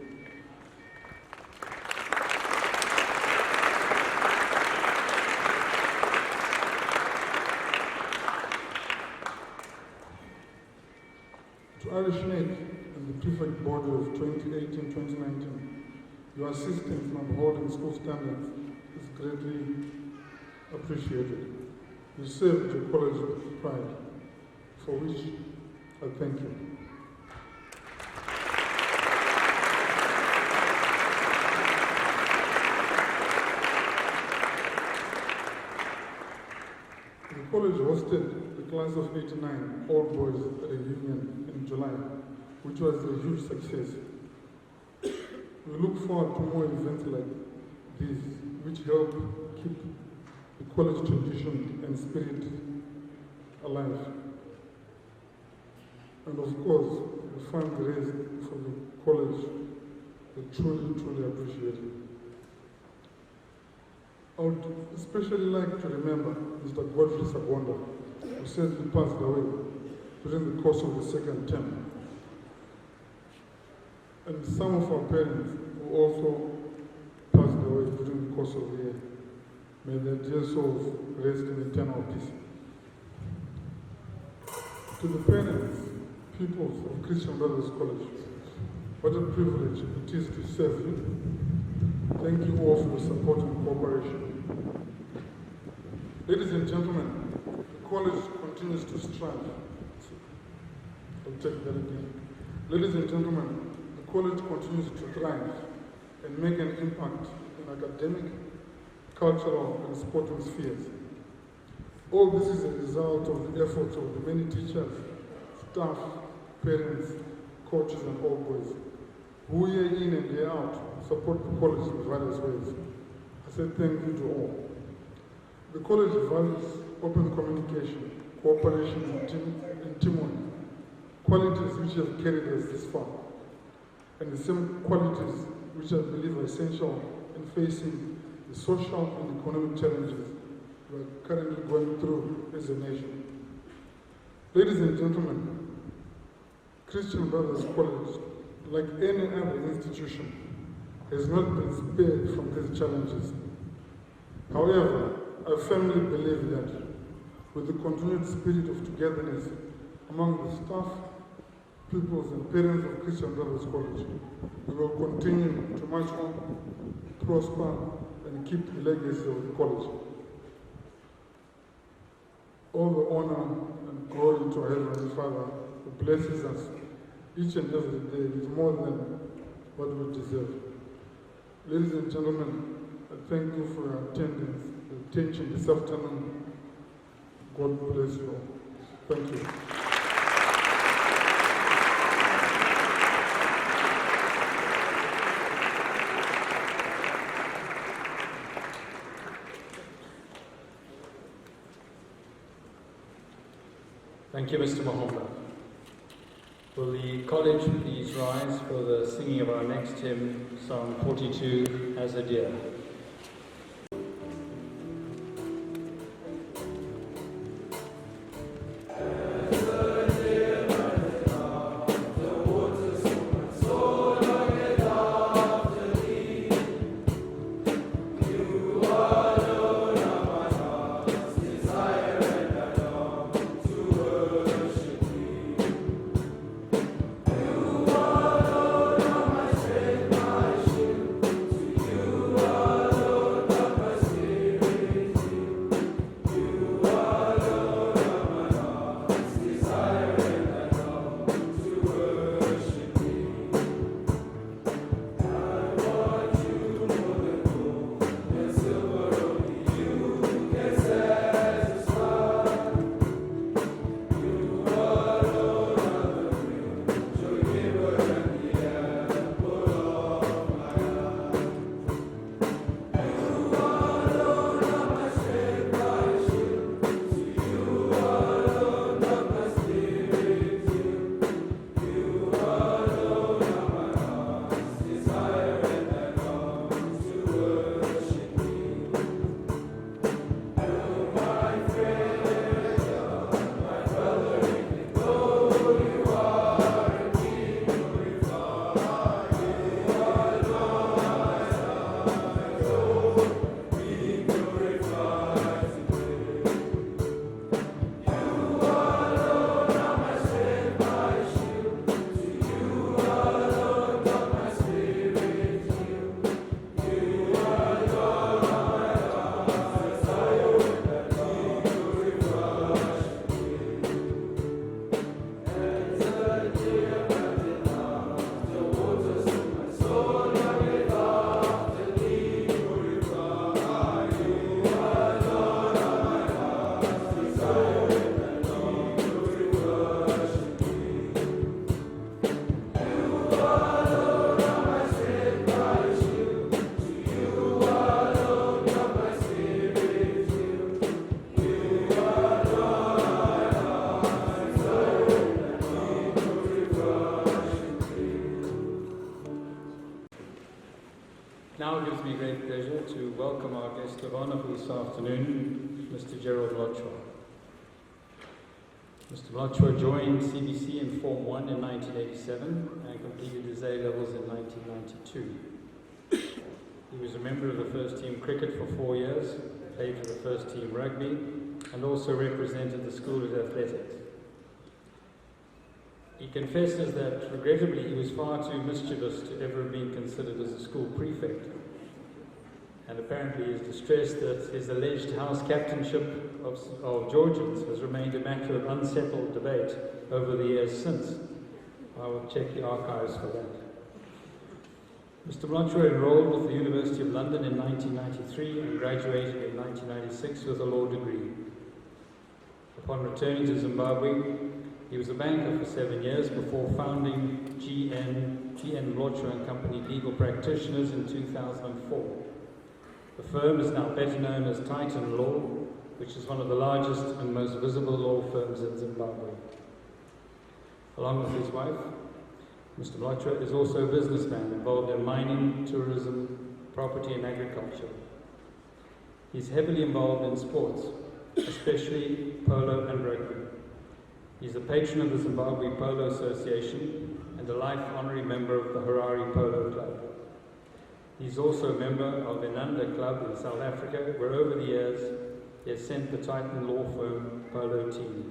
To Irish Maid and the Prefect Board of 2018-2019, your assistance in upholding school standards is greatly appreciated. You served your college with pride, for which I thank you. The college hosted the class of 89 all boys reunion in July, which was a huge success. We look forward to more events like these, which help keep the college tradition and spirit alive. And of course, the funds raised for the college are truly appreciated. I would especially like to remember Mr. Godfrey Sabonda, who sadly passed away during the course of the second term. And some of our parents who also passed away during the course of the year. May their dear souls rest in eternal peace. To the parents, pupils of Christian Brothers College, what a privilege it is to serve you. Thank you all for your support and cooperation. Ladies and gentlemen, the college continues to strive. I'll take that again. Ladies and gentlemen, the college continues to thrive and make an impact in academic, cultural, and sporting spheres. All this is a result of the efforts of the many teachers, staff, parents, coaches, and all boys who year in and year out support the college in various ways. I say thank you to all. The college values open communication, cooperation, and teamwork, qualities which have carried us this far, and the same qualities which I believe are essential in facing the social and economic challenges we are currently going through as a nation. Ladies and gentlemen, Christian Brothers College, like any other institution, has not been spared from these challenges. However, I firmly believe that with the continued spirit of togetherness among the staff, pupils, and parents of Christian Brothers College, we will continue to march on, prosper, and keep the legacy of the college. All the honor and glory to our Heavenly Father, who blesses us each and every day with more than what we deserve. Ladies and gentlemen, I thank you for your attendance, your attention this afternoon. God bless you all. Thank you. Thank you, Mr. Mahomba. Will the college please rise for the singing of our next hymn, Psalm 42, As a Deer. You are now gives me great pleasure to welcome our guest of honour for this afternoon, Mr. Gerald Mlotshwa. Mr. Mlotshwa joined CBC in Form 1 in 1987 and completed his A-levels in 1992. He was a member of the first team cricket for 4 years, played for the first team rugby, and also represented the school at athletics. He confesses that, regrettably, he was far too mischievous to ever have been considered as a school prefect. And apparently he is distressed that his alleged house captainship of Georgians has remained a matter of unsettled debate over the years since. I will check the archives for that. Mr. Mlotshwa enrolled with the University of London in 1993 and graduated in 1996 with a law degree. Upon returning to Zimbabwe, he was a banker for 7 years before founding GN Mlotshwa and Company Legal Practitioners in 2004. The firm is now better known as Titan Law, which is one of the largest and most visible law firms in Zimbabwe. Along with his wife, Mr. Mlotshwa is also a businessman involved in mining, tourism, property and agriculture. He's heavily involved in sports, especially polo and rugby. He's a patron of the Zimbabwe Polo Association and a life honorary member of the Harare Polo Club. He's also a member of Enanda Club in South Africa, where over the years he has sent the Titan law firm polo team.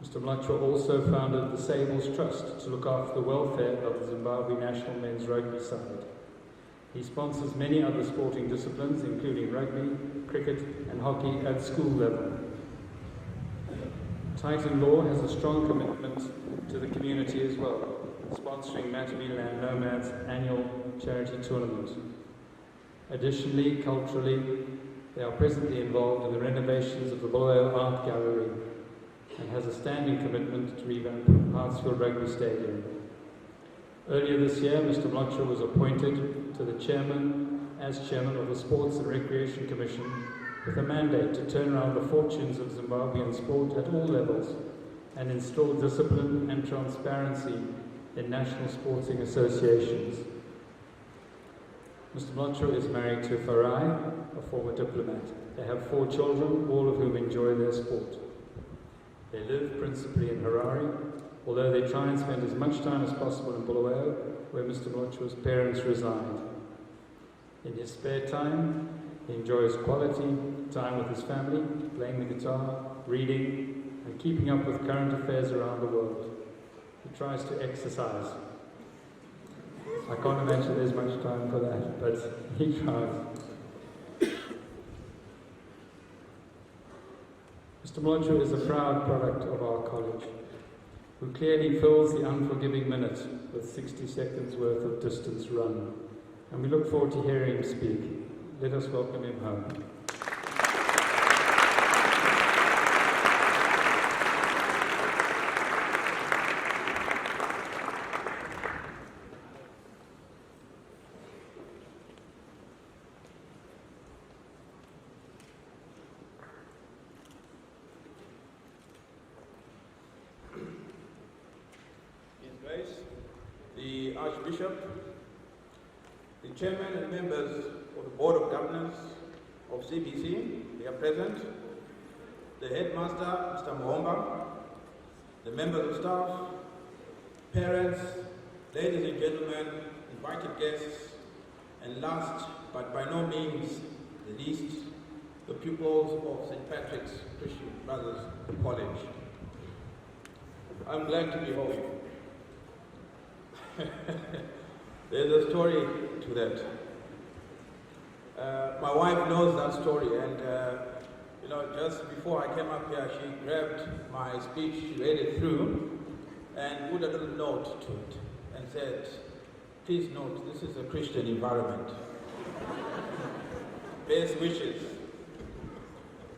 Mr. Mlotshwa also founded the Sables Trust to look after the welfare of the Zimbabwe national men's rugby side. He sponsors many other sporting disciplines, including rugby, cricket and hockey at school level. Titan Law has a strong commitment to the community as well, sponsoring Matabeleland Nomads' annual charity tournament. Additionally, culturally, they are presently involved in the renovations of the Bulawayo Art Gallery and has a standing commitment to revamp Hartsfield Rugby Stadium. Earlier this year, Mr. Mlotshwa was appointed to the chairman of the Sports and Recreation Commission with a mandate to turn around the fortunes of Zimbabwean sport at all levels and install discipline and transparency in national sporting associations. Mr. Mlotshwa is married to Farai, a former diplomat. They have 4 children, all of whom enjoy their sport. They live principally in Harare, although they try and spend as much time as possible in Bulawayo, where Mr. Mlotshwa's parents reside. In his spare time, he enjoys quality time with his family, playing the guitar, reading, and keeping up with current affairs around the world. He tries to exercise. I can't imagine there's much time for that, but he tries. Mr. Mlotshwa is a proud product of our college, who clearly fills the unforgiving minute with 60 seconds worth of distance run. And we look forward to hearing him speak. Let us welcome him home. His Grace, the Archbishop, the Chairman and members of the Board of Governors of CBC, they are present, the Headmaster, Mr. Mohomba, the members of staff, parents, ladies and gentlemen, invited guests, and last but by no means the least, the pupils of St. Patrick's Christian Brothers College. I'm glad to be home. There's a story to that. My wife knows that story, and just before I came up here, she grabbed my speech, she read it through, and put a little note to it, and said, "Please note, this is a Christian environment. Best wishes."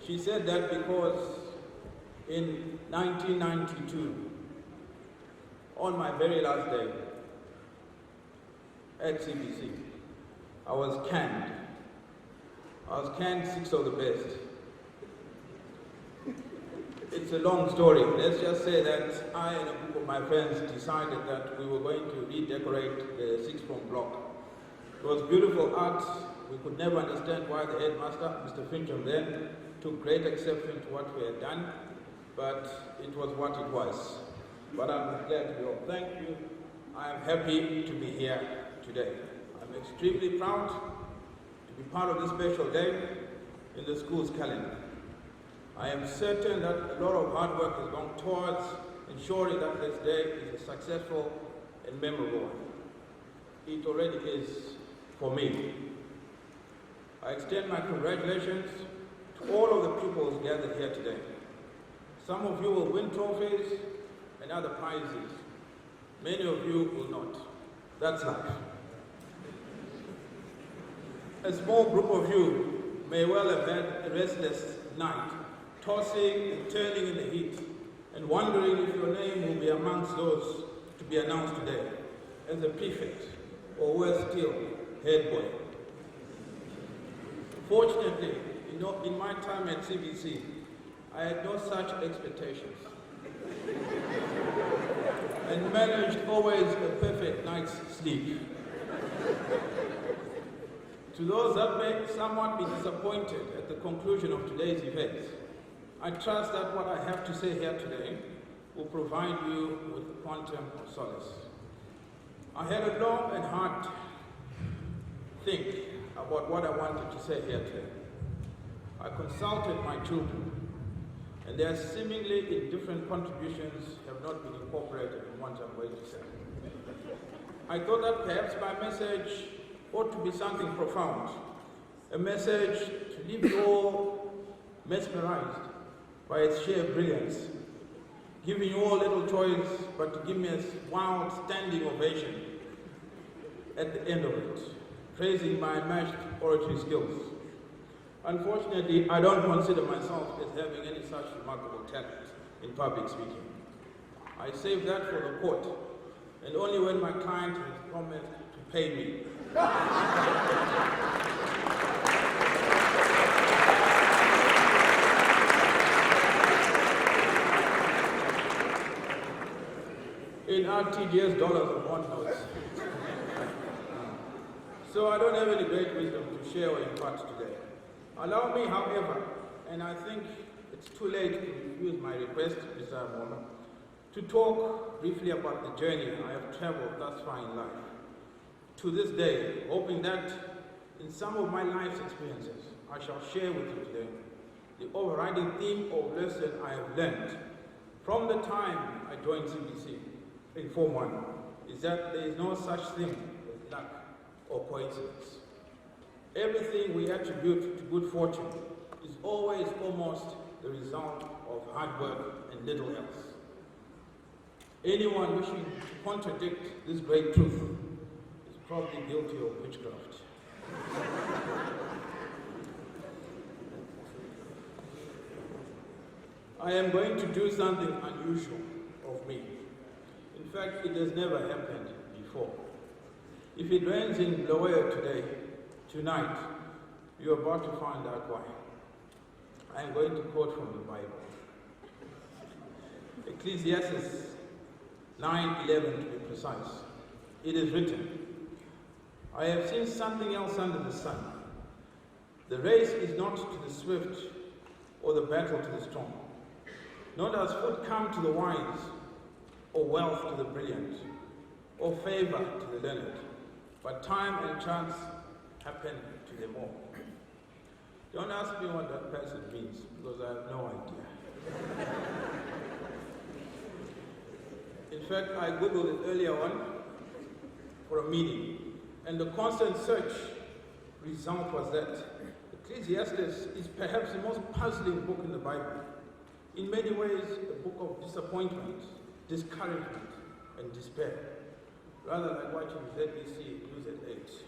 She said that because in 1992, on my very last day at CBC, I was canned. I was canned 6 of the best. It's a long story. Let's just say that I and a group of my friends decided that we were going to redecorate the 6th form block. It was beautiful art. We could never understand why the headmaster, Mr. Fincham, then took great exception to what we had done, but it was what it was. But I'm glad to be all. Thank you. I am happy to be here today. I'm extremely proud to be part of this special day in the school's calendar. I am certain that a lot of hard work has gone towards ensuring that this day is a successful and memorable one. It already is for me. I extend my congratulations to all of the pupils gathered here today. Some of you will win trophies and other prizes. Many of you will not. That's life. A small group of you may well have had a restless night, tossing and turning in the heat, and wondering if your name will be amongst those to be announced today as a prefect, or worse still, head boy. Fortunately, in my time at CBC, I had no such expectations and managed always a perfect night's sleep. To those that may somewhat be disappointed at the conclusion of today's events, I trust that what I have to say here today will provide you with a quantum of solace. I had a long and hard think about what I wanted to say here today. I consulted my children, and their seemingly indifferent contributions have not been incorporated in what I'm going to say. I thought that perhaps my message ought to be something profound, a message to leave you all mesmerized by its sheer brilliance, giving you all little choice but to give me a wild standing ovation at the end of it, praising my matched oratory skills. Unfortunately, I don't consider myself as having any such remarkable talent in public speaking. I save that for the court, and only when my client has promised to pay me. In RTGS dollars or bond notes. So I don't have any great wisdom to share or impart today. Allow me, however, and I think it's too late to refuse my request, Mr. Amona, to talk briefly about the journey I have traveled thus far in life. To this day, hoping that in some of my life's experiences, I shall share with you today the overriding theme of lesson I have learned from the time I joined CBC in Form 1 is that there is no such thing as luck or coincidence. Everything we attribute to good fortune is always almost the result of hard work and little else. Anyone wishing to contradict this great truth is probably guilty of witchcraft. I am going to do something unusual of me. In fact, it has never happened before. If it rains in Lower tonight, you're about to find out why. I am going to quote from the Bible. Ecclesiastes 9:11 to be precise. It is written, I have seen something else under the sun. The race is not to the swift or the battle to the strong. Nor does food come to the wise, or wealth to the brilliant, or favor to the learned, but time and chance happen to them all. Don't ask me what that passage means, because I have no idea. In fact, I Googled it earlier on for a meeting, and the constant search result was that Ecclesiastes is perhaps the most puzzling book in the Bible. In many ways, a book of disappointment, discouragement, and despair, rather like watching ZBC News at 8.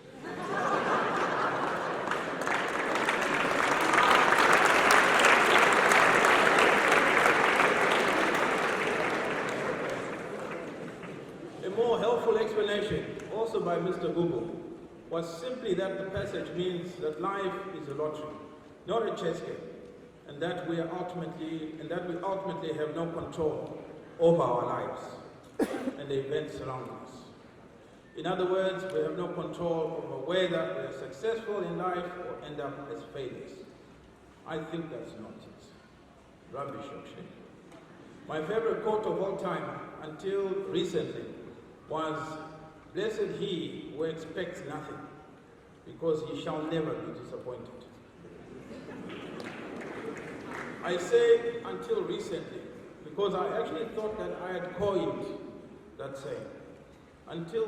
A more helpful explanation, also by Mr. Google, was simply that the passage means that life is a lottery, not a chess game, and that we ultimately have no control over our lives and the events surrounding us. In other words, we have no control over whether we are successful in life or end up as failures. I think that's nonsense. Rubbish, actually. My favorite quote of all time, until recently, was, "Blessed he who expects nothing, because he shall never be disappointed." I say until recently, because I actually thought that I had coined that saying, until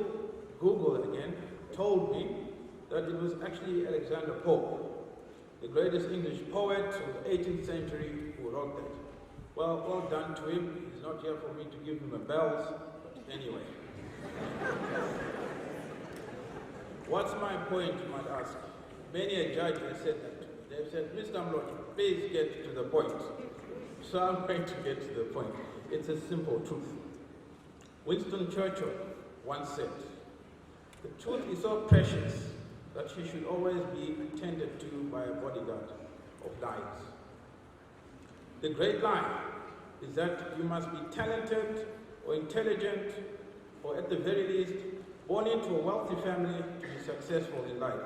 Google again told me that it was actually Alexander Pope, the greatest English poet of the 18th century, who wrote that. Well done to him. He's not here for me to give him a bells, but anyway. What's my point, you might ask? Many a judge has said that to me. They've said, "Mr. Mlocha, please get to the point." So I'm going to get to the point. It's a simple truth. Winston Churchill once said, "The truth is so precious that she should always be attended to by a bodyguard of lies." The great lie is that you must be talented or intelligent, or at the very least, born into a wealthy family to be successful in life.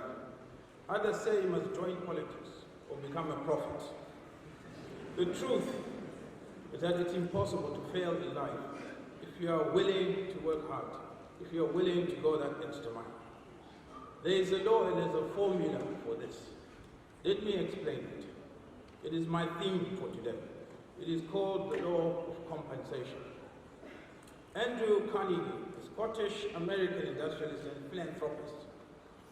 Others say you must join politics or become a prophet. The truth is that it's impossible to fail in life if you are willing to work hard, if you are willing to go that extra mile. There is a law and there's a formula for this. Let me explain it. It is my theme for today. It is called the law of compensation. Andrew Carnegie, a Scottish-American industrialist and philanthropist,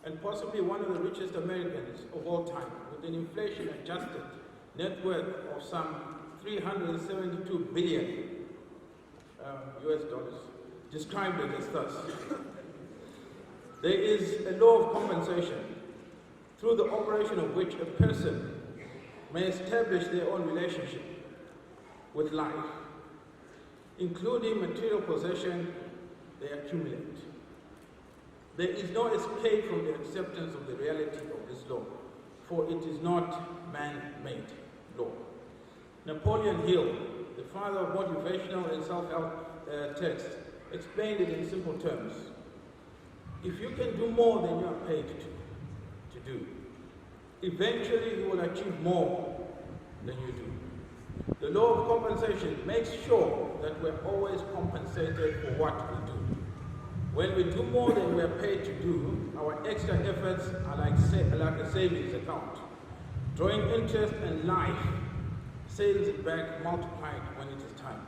and possibly one of the richest Americans of all time, with an inflation-adjusted net worth of some 372 billion US dollars, described it as thus: "There is a law of compensation through the operation of which a person may establish their own relationship with life, including material possession they accumulate. There is no escape from the acceptance of the reality of this law, for it is not man-made law." Napoleon Hill, the father of motivational and self-help texts, explained it in simple terms. If you can do more than you are paid to do, eventually you will achieve more than you do. The law of compensation makes sure that we're always compensated for what we do. When we do more than we're paid to do, our extra efforts are like a savings account. Drawing interest and life sails it back multiplied when it is time.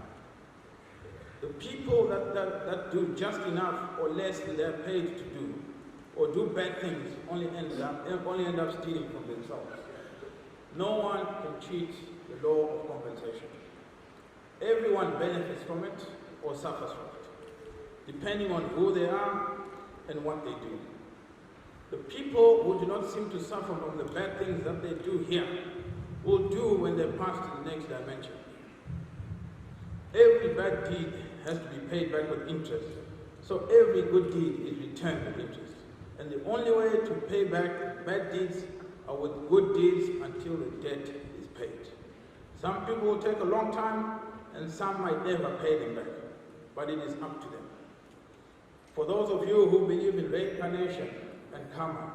The people that do just enough or less than they're paid to do, or do bad things, only end up stealing from themselves. No one can cheat the law of compensation. Everyone benefits from it or suffers from it, depending on who they are and what they do. The people who do not seem to suffer from the bad things that they do here will do when they pass to the next dimension. Every bad deed has to be paid back with interest, so every good deed is returned with interest. And the only way to pay back bad deeds are with good deeds until the debt is paid. Some people will take a long time, and some might never pay them back, but it is up to them. For those of you who believe in reincarnation and karma,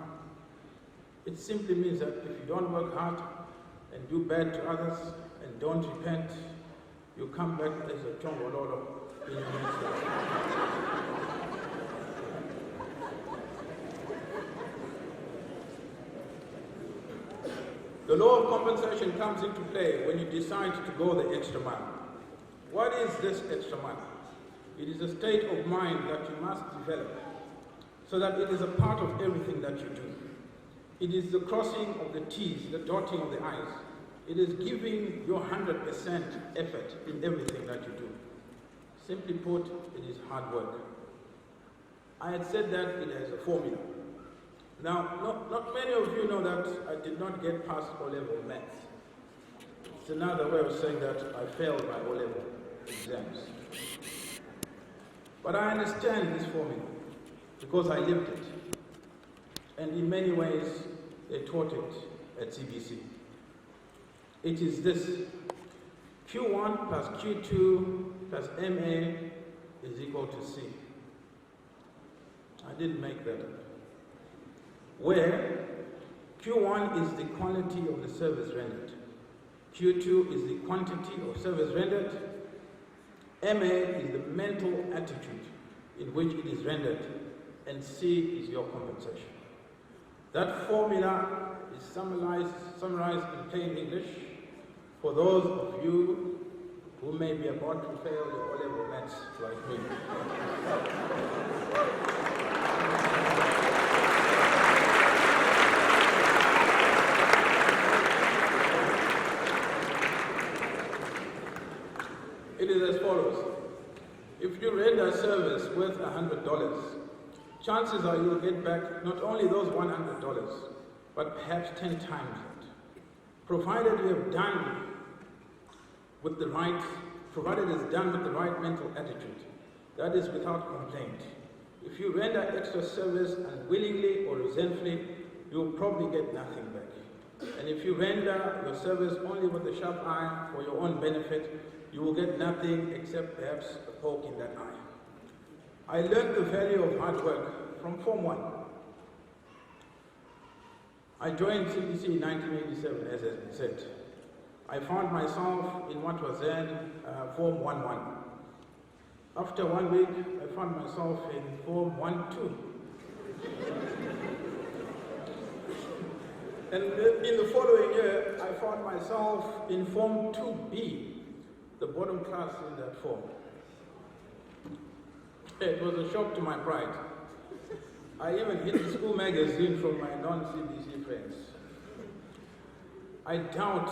it simply means that if you don't work hard and do bad to others and don't repent, you come back as a chongololo in your next life. The law of compensation comes into play when you decide to go the extra mile. What is this extra mile? It is a state of mind that you must develop so that it is a part of everything that you do. It is the crossing of the T's, the dotting of the I's. It is giving your 100% effort in everything that you do. Simply put, it is hard work. I had said that it has a formula. Now, not many of you know that I did not get past O-level maths. It's another way of saying that I failed my O-level exams. But I understand this formula because I lived it. And in many ways, they taught it at CBC. It is this: Q1 plus Q2 plus MA is equal to C. I didn't make that up. Where Q1 is the quality of the service rendered, Q2 is the quantity of service rendered, MA is the mental attitude in which it is rendered, and C is your compensation. That formula is summarized in plain English for those of you who may be about to fail your O-level maths like me. It is as follows. If you render a service worth $100, chances are you will get back not only those $100, but perhaps 10 times it. Provided you have done with the right, provided it's done with the right mental attitude, that is without complaint. If you render extra service unwillingly or resentfully, you'll probably get nothing back. And if you render your service only with a sharp eye for your own benefit, you will get nothing except perhaps a poke in that eye. I learned the value of hard work from Form 1. I joined CBC in 1987, as has been said. I found myself in what was then Form 1-1. After 1 week, I found myself in Form 1-2. And in the following year, I found myself in Form 2B, the bottom class in that form. It was a shock to my pride. I even hid the school magazine from my non-CBC friends. I doubt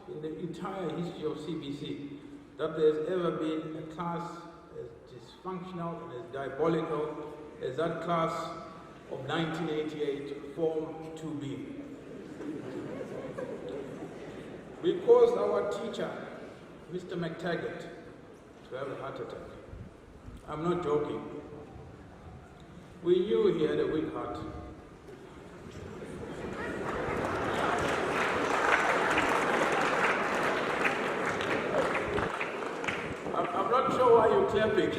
in the entire history of CBC that there's ever been a class as dysfunctional and as diabolical as that class of 1988, Form 2B. We caused our teacher, Mr. McTaggart, to have a heart attack. I'm not joking. We knew he had a weak heart. I'm not sure why you're clapping.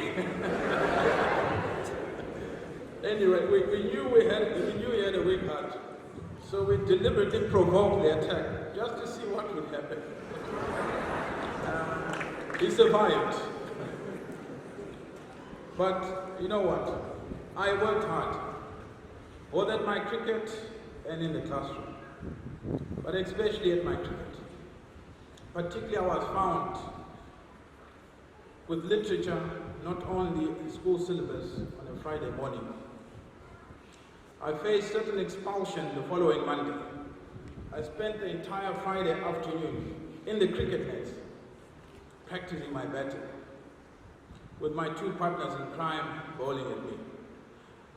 Anyway, we knew he had a weak heart. So we deliberately provoked the attack just to see what would happen. He survived. But you know what? I worked hard, both at my cricket and in the classroom, but especially at my cricket. Particularly I was found with literature, not only in school syllabus on a Friday morning. I faced certain expulsion the following Monday. I spent the entire Friday afternoon in the cricket nets, practicing my batting, with my two partners in crime bowling at me.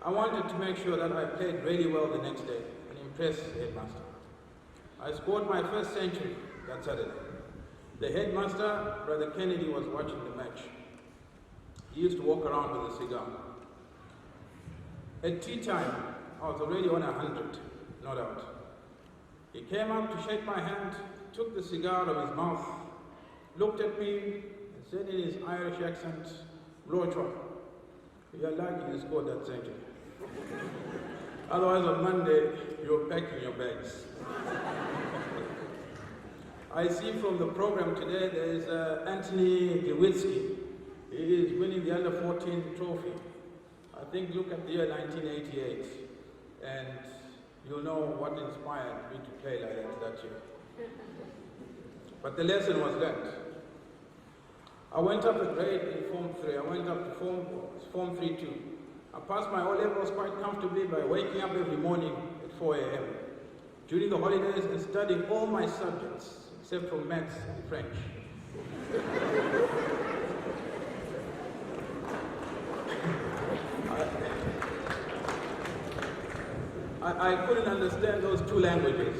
I wanted to make sure that I played really well the next day and impress the headmaster. I scored my first century that Saturday. The headmaster, Brother Kennedy, was watching the match. He used to walk around with a cigar. At tea time, I was already on 100, not out. He came up to shake my hand, took the cigar out of his mouth, looked at me, and said in his Irish accent, "Rocha, you're lucky you scored that century. Otherwise on Monday, you're packing your bags." I see from the program today there is Anthony Gewitsky. He is winning the under-14 trophy. I think look at the year 1988 and you'll know what inspired me to play like that year. But the lesson was learned. I went up a grade in Form 3. I went up to Form 3-2. I passed my O-levels quite comfortably by waking up every morning at 4 a.m. during the holidays and studying all my subjects except for maths and French. I couldn't understand those two languages.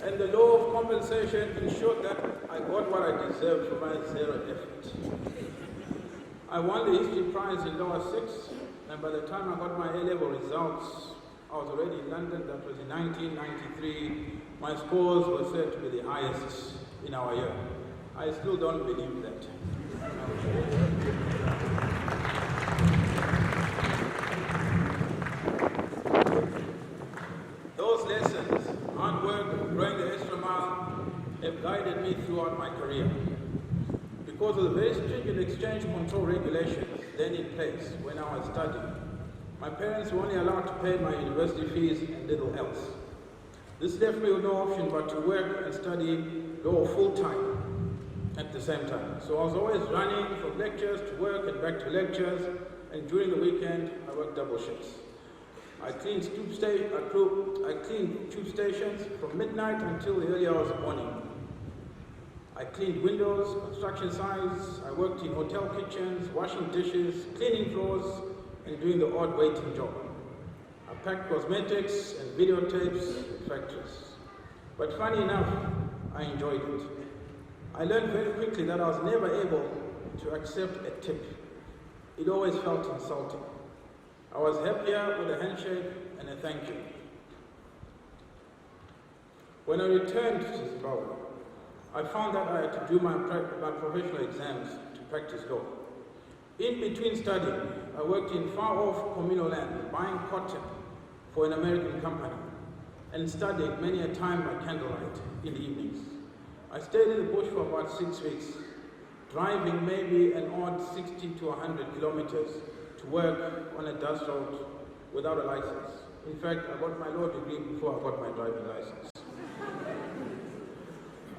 And the law of compensation ensured that I got what I deserved for my zero effort. I won the history prize in lower 6, and by the time I got my A-level results, I was already in London. That was in 1993. My scores were said to be the highest in our year. I still don't believe that. Those lessons, hard work, going the extra mile, have guided me throughout my career. Because of the very stringent exchange control regulations then in place when I was studying, my parents were only allowed to pay my university fees and little else. This left me with no option but to work and study law full-time at the same time. So I was always running from lectures to work and back to lectures, and during the weekend I worked double shifts. I cleaned tube stations from midnight until the early hours of morning. I cleaned windows, construction sites, I worked in hotel kitchens, washing dishes, cleaning floors, and doing the odd waiting job. I packed cosmetics and videotapes in factories. But funny enough, I enjoyed it. I learned very quickly that I was never able to accept a tip. It always felt insulting. I was happier with a handshake and a thank you. When I returned to Zimbabwe, I found that I had to do my professional exams to practice law. In between studying, I worked in far-off communal land, buying cotton for an American company, and studied many a time by candlelight in the evenings. I stayed in the bush for about 6 weeks, driving maybe an odd 60 to 100 kilometers to work on a dust road without a license. In fact, I got my law degree before I got my driving license.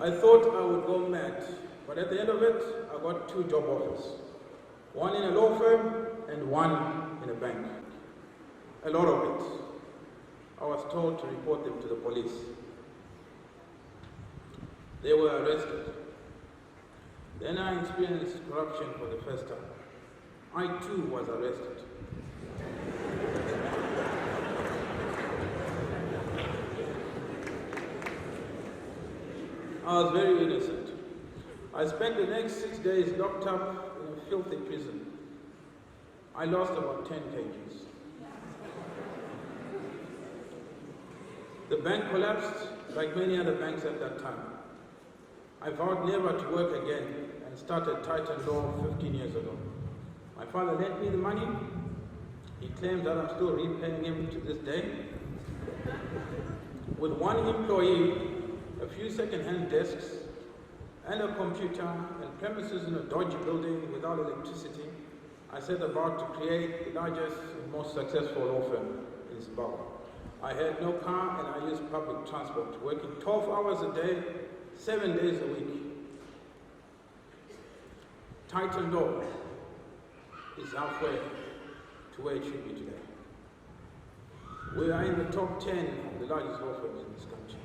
I thought I would go mad, but at the end of it, I got 2 job offers. One in a law firm and one in a bank. A lot of it. I was told to report them to the police. They were arrested. Then I experienced corruption for the first time. I too was arrested. I was very innocent. I spent the next 6 days locked up in a filthy prison. I lost about 10 kgs. The bank collapsed like many other banks at that time. I vowed never to work again and started Titan Law 15 years ago. My father lent me the money. He claims that I'm still repaying him to this day. With one employee, a few second-hand desks, and a computer, and premises in a dodgy building without electricity, I set about to create the largest and most successful law firm in Zimbabwe. I had no car and I used public transport, working 12 hours a day, 7 days a week. Titan Law is halfway to where it should be today. We are in the top 10 of the largest law firms in this country.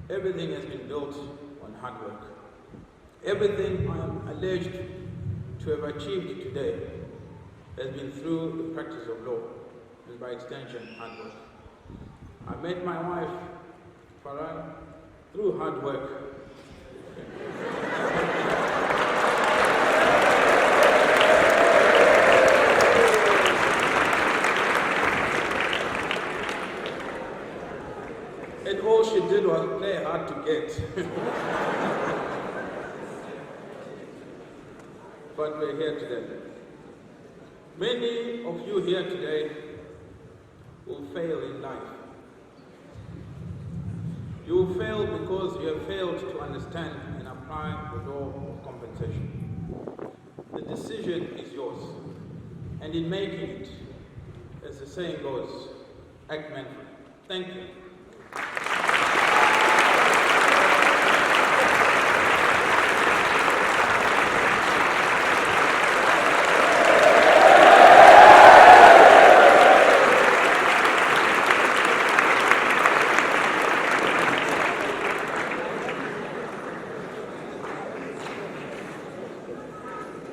Everything has been built on hard work. Everything I am alleged to have achieved today has been through the practice of law, and by extension, hard work. I met my wife, Farah, through hard work. And all she did was play hard to get. But we're here today. Many of you here today will fail in life. You will fail because you have failed to understand and apply the law of compensation. The decision is yours. And in making it, as the saying goes, act manfully. Thank you.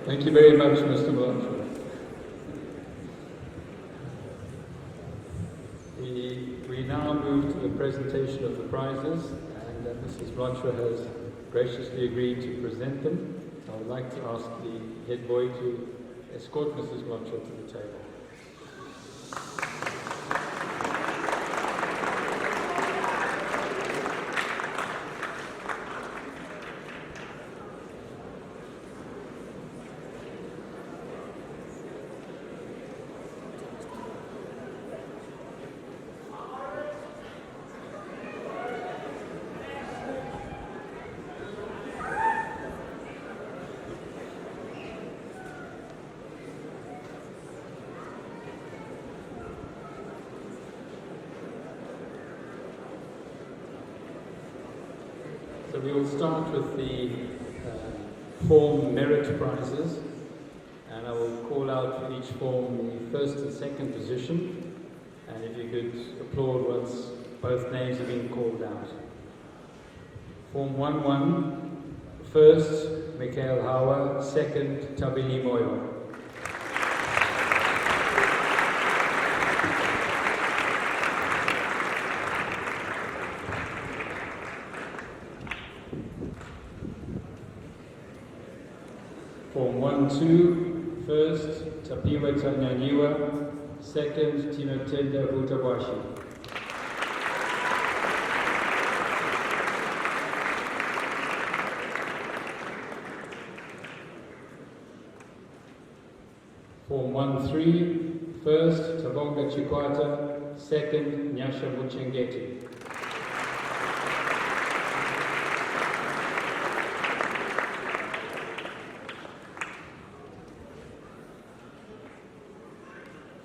Thank you very much, Mr. Mlonchwa. We now move to the presentation of the prizes, and Mrs. Mlonchwa has graciously agreed to present them. I would like to ask the head boy to escort Mrs. Mlonchwa to the table. So we will start with the form merit prizes, and I will call out for each form the first and second position, and if you could applaud once both names have been called out. Form 1-1, first, Mikhail Hawa, second, Tabili Moyo. Form 1-2, first, Tapiwa Tanyaniwa, second, Tinotenda Butawashi. Form 1-3, first, Tabonga Chikwata, second, Nyasha Muchengeti.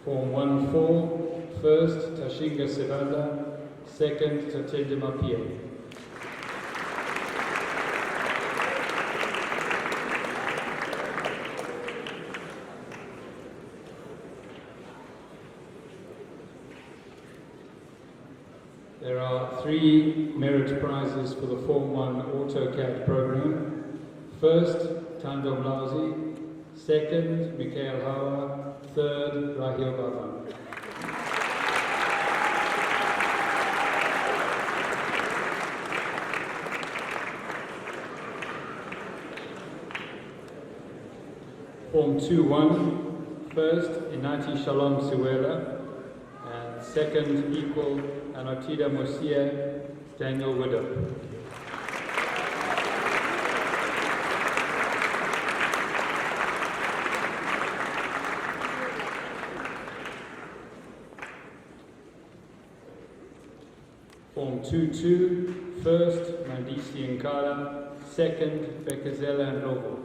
Form 1-4, first, Tashinga Sevanda, second, Tatende Mapia. There are 3 merit prizes for the Form 1 AutoCAD program. First, Tando Blausi, second, Mikhail Hawa, third, Rahil Bavan. Form 2-1, first, Inati Shalom Siwela, and second, equal, Anotida Mosia, Daniel Widow. Form 2-2, first, Mandisi Nkala, second, Bekezela and Lobo.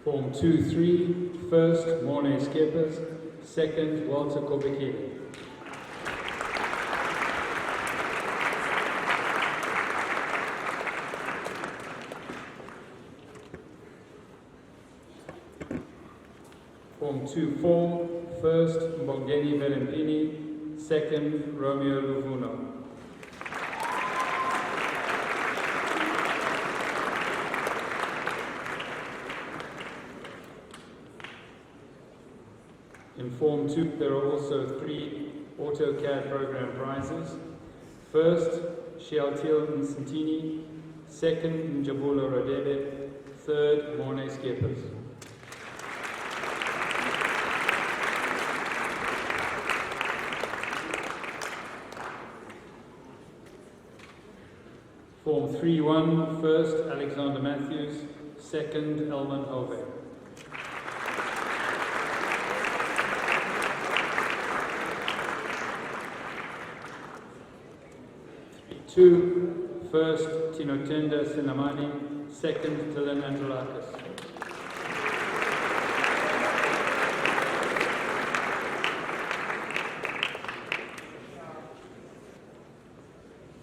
Form 2-3, first, Morne Skippers, second, Walter Kobekile. Form 2-4, first, Mbongeni Velempini, second, Romeo Luvuno. In Form 2, there are also 3 AutoCAD program prizes. First, Shialtil Nsintini, second, Njabula Rodebe, third, Morne Skippers. Form 3-1, first, Alexander Matthews, second, Elman Hove. Two, first, Tinotenda Sinamani, second, Dylan Angelakis.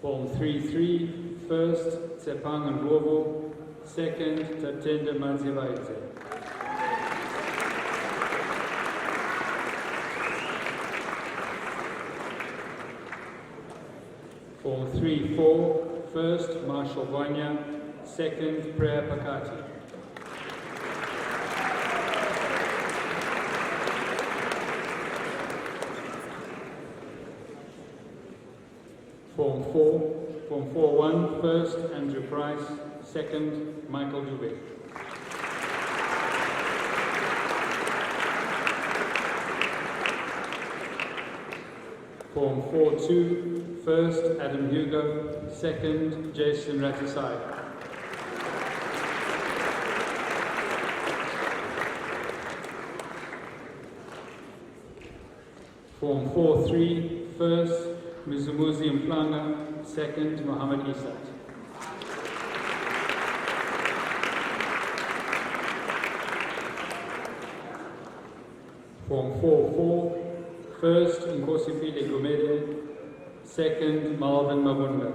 Form 3-3, first, Tsepang and Wovo, second, Tatenda Mazivaidze. Form 3-4, first, Marshall Vanya, second, Preya Pakati. Form 4-1, first, Andrew Price, second, Michael Dubé. Form 4-2, first, Adam Hugo, second, Jason Ratisai. Form 4-3, first, Mizumuzi Mplanga, second, Mohammed Isat. Form 4-4, first Nkosipile Gumede, second Malvin Mabunda.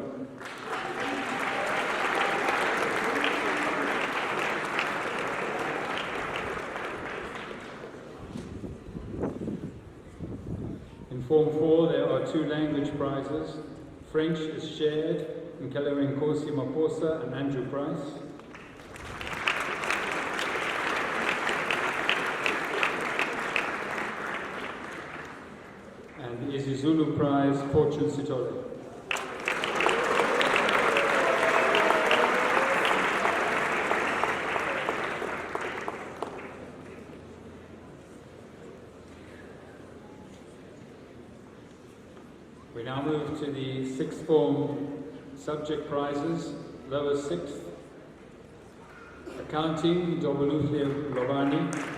In Form 4 there are 2 language prizes. French is shared in Nkosi Maposa and Andrew Price. And the isiZulu prize, Fortune Sitole. We now move to the sixth form subject prizes, lower sixth. Accounting, Doboluhle Lovani.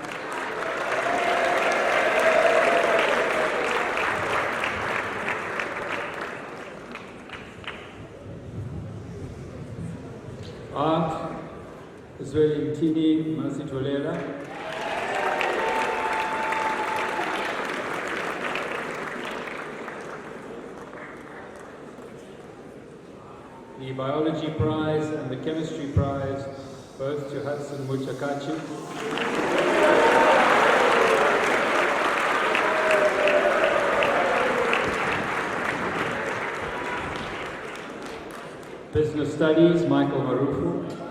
Art, Israeli Tini Masitolera. The Biology Prize and the Chemistry Prize, both to Hudson Muchakachi. Business Studies, Michael Marufu.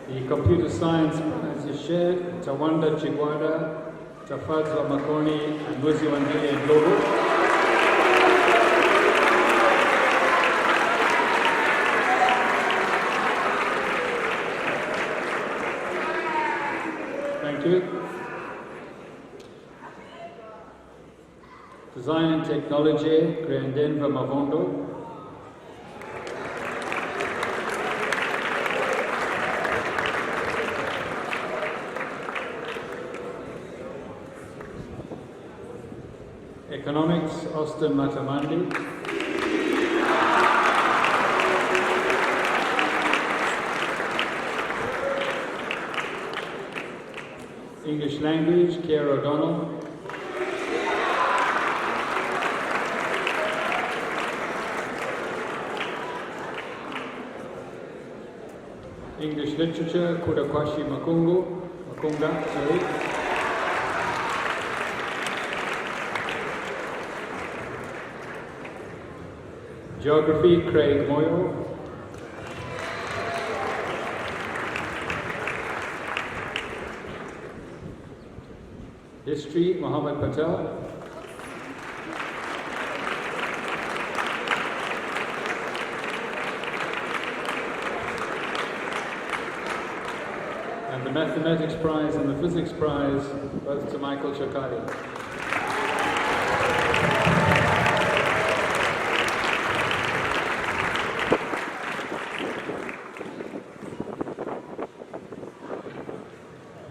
The Computer Science Prize is shared, Tawanda Chigwada, Tafadzwa Makoni, and Muzi Wandile Global. Thank you. Design and Technology, Grandenva Mavondo. Economics, Austin Matamandi. English Language, Kiera O'Donnell. English Literature, Kudakwashi Makunga, sorry. Geography, Craig Moyle. History, Mohammed Patel. And the Mathematics Prize and the Physics Prize, both to Michael Chakali.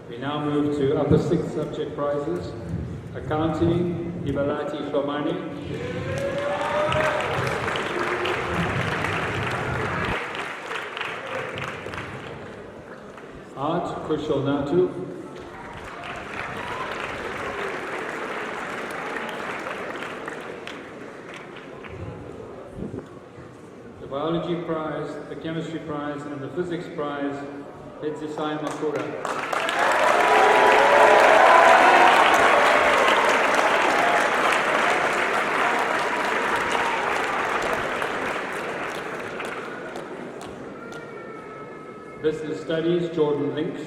We now move to upper sixth subject prizes. Accounting, Ibalati Flomani. Art, Kushal Natu. The Biology Prize, the Chemistry Prize, and the Physics Prize, Hedzisai Makura. Business Studies, Jordan Links.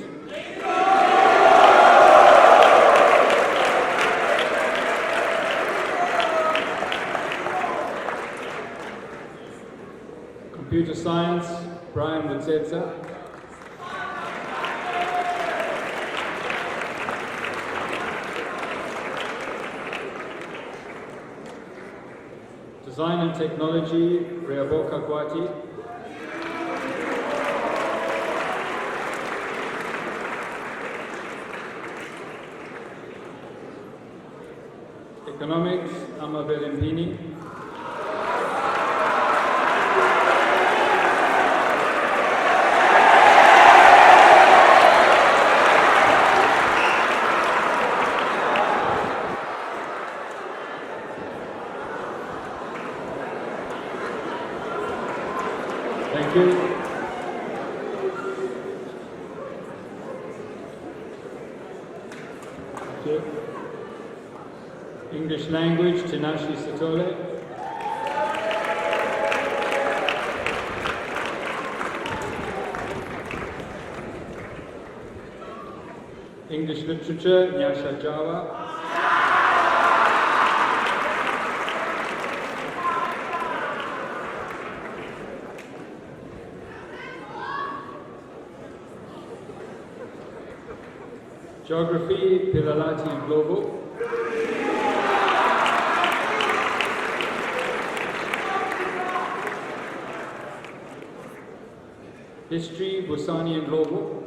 Computer Science, Brian Witsetsa. Design and Technology, Reaboka Kwati. Economics, Amma Belimpini. Thank you. Thank you. English language, Tinashi Satole. English literature, Nyasha Jawa. Geography, Pilalati and Global. History, Busani and Global.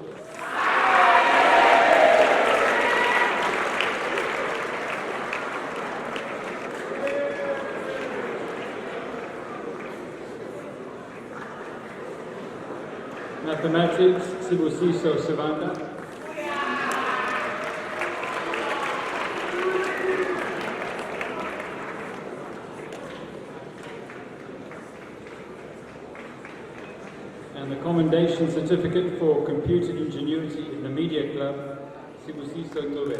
Mathematics, Sibusiso Savanda. And the Commendation Certificate for Computer Ingenuity in the Media Club, Sibusiso Tobe.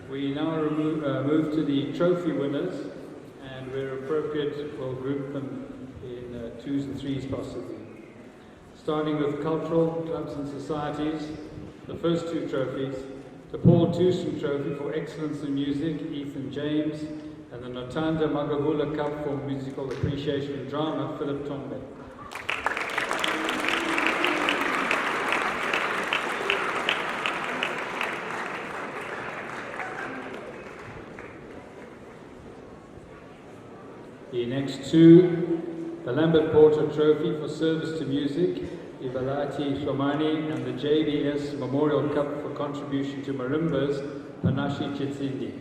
We now move to the trophy winners, and where appropriate, we'll group them in twos and threes possibly. Starting with cultural clubs and societies, the first two trophies, the Paul Tewson Trophy for Excellence in Music, Ethan James, and the Notanda Magagula Cup for Musical Appreciation and Drama, Philip Tombe. The next two, the Lambert Porter Trophy for Service to Music, Ibalati Shomani, and the JBS Memorial Cup for Contribution to Marimbas, Panashi Chitsindi.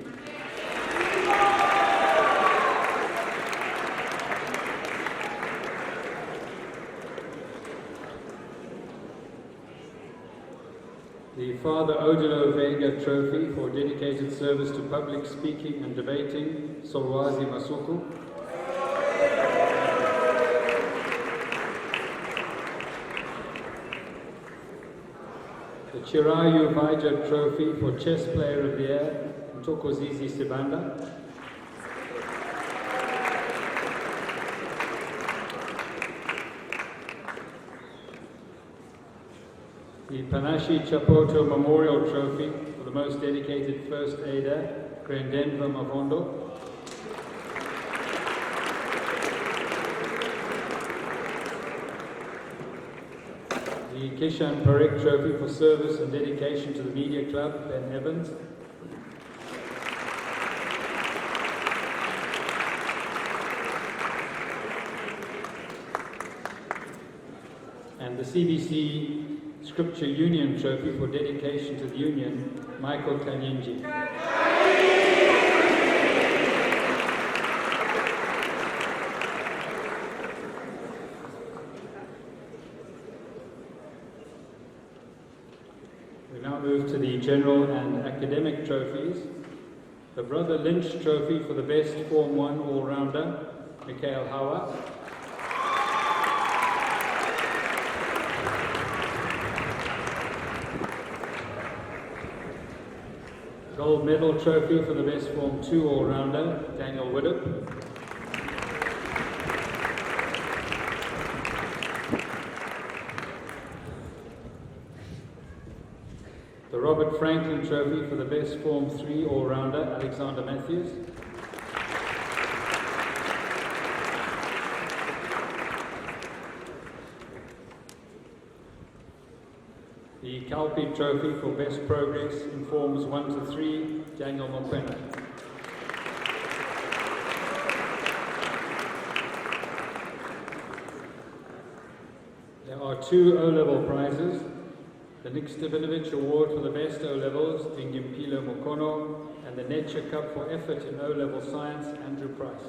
The Father Odilo Vega Trophy for Dedicated Service to Public Speaking and Debating, Solwazi Masuku. The Chirayu Vaija Trophy for Chess Player of the Year, Ntokozizi Sibanda. The Panashi Chapoto Memorial Trophy for the Most Dedicated First Aider, Grendenva Mavondo. The Kishan Parekh Trophy for Service and Dedication to the Media Club, Ben Evans. And the CBC Scripture Union Trophy for Dedication to the Union, Michael Kanyinji. We now move to the general and academic trophies. The Brother Lynch Trophy for the Best Form 1 All-Rounder, Mikhail Hawa. Gold Medal Trophy for the Best Form 2 All-Rounder, Daniel Widdup. The Robert Franklin Trophy for the Best Form 3 All-Rounder, Alexander Matthews. The Calpe Trophy for Best Progress in Forms 1 to 3, Daniel Mokwena. 2 O-level prizes. The Nick Stabilivich Award for the Best O-Levels, Dingimpilo Mokono, and the Nature Cup for Effort in O-Level Science, Andrew Price.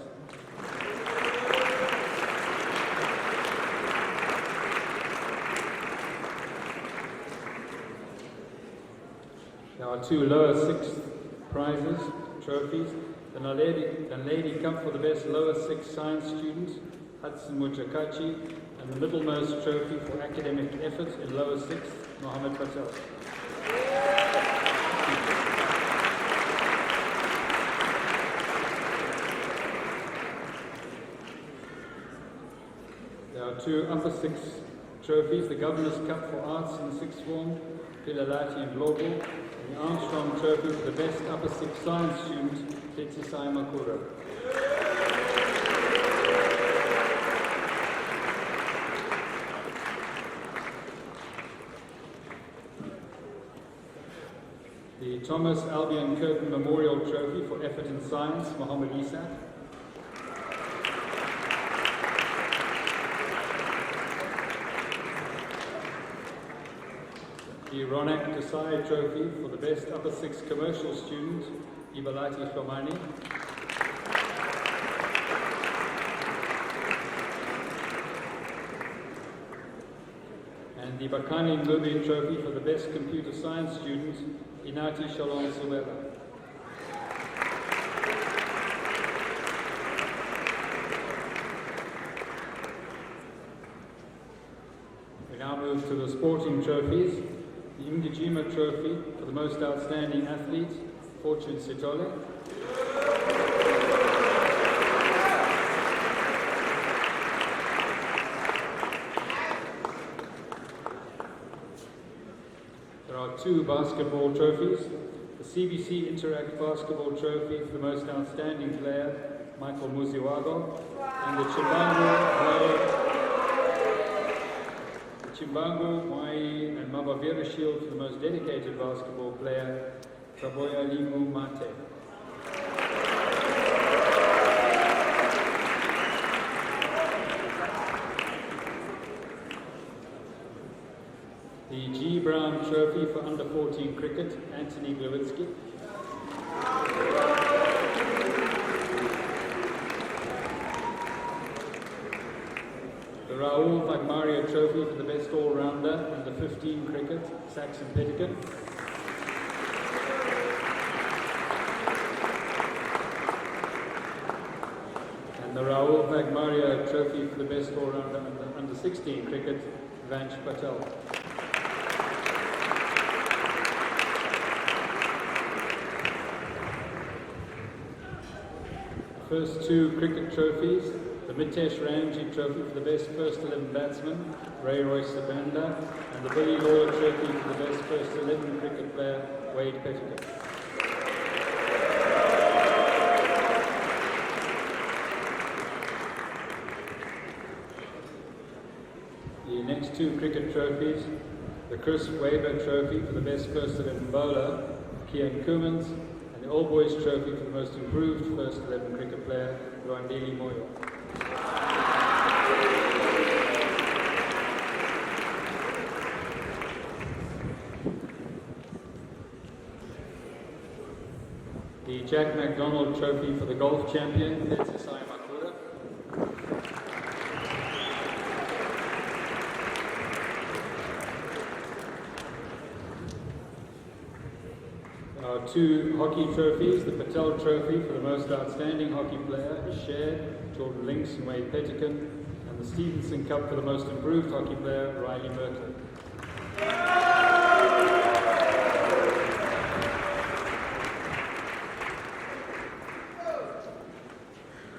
There are 2 lower 6th prizes, trophies. The Naledi Cup for the Best Lower 6 Science Student, Hudson Mujakachi, and the middlemost trophy for academic effort in lower 6th, Mohammed Patel. There are 2 upper 6 trophies, the Governor's Cup for Arts in 6th form, Pilalati and Lobo, and the Armstrong Trophy for the Best Upper 6 Science Student, Tetsisai Makura. The Thomas Albion Curtin Memorial Trophy for Effort in Science, Mohammed Isak. The Ronak Desai Trophy for the Best Upper 6 Commercial Student, Ibalati Shomani. And the Bakani Ngube Trophy for the Best Computer Science Student, Inati Shalom Suwela. We now move to the sporting trophies. The Ingijima Trophy for the Most Outstanding Athlete, Fortune Sitole. There are 2 basketball trophies. The CBC Interact Basketball Trophy for the Most Outstanding Player, Michael Muziwago, and the Chimbangu, Mwai, and Mabavira Shield for the Most Dedicated Basketball Player, Chaboya Limu Mate. The G. Brown Trophy for Under 14 Cricket, Anthony Glowitsky. The Raoul Vagmaria Trophy for the Best All-Rounder, Under 15 Cricket, Saxon Pettican. And the Raoul Vagmaria Trophy for the Best All-Rounder, Under 16 Cricket, Vansh Patel. First 2 cricket trophies, the Mitesh Ramji Trophy for the Best First 11 Batsman, Ray Roy Sabanda, and the Billy Lawler Trophy for the Best First 11 Cricket Player, Wade Petticoat. The next 2 cricket trophies, the Chris Weber Trophy for the Best First 11 Bowler, Kian Cummins, and the All Boys Trophy for the Most Improved First 11 Cricket Player, Luandeli Moyo. The Jack MacDonald Trophy for the Golf Champion, Tetsisai Makura. There are 2 hockey trophies. The Patel Trophy for the Most Outstanding Hockey Player is shared, Jordan Links and Wade Pettican, and the Stevenson Cup for the Most Improved Hockey Player, Riley Merkley.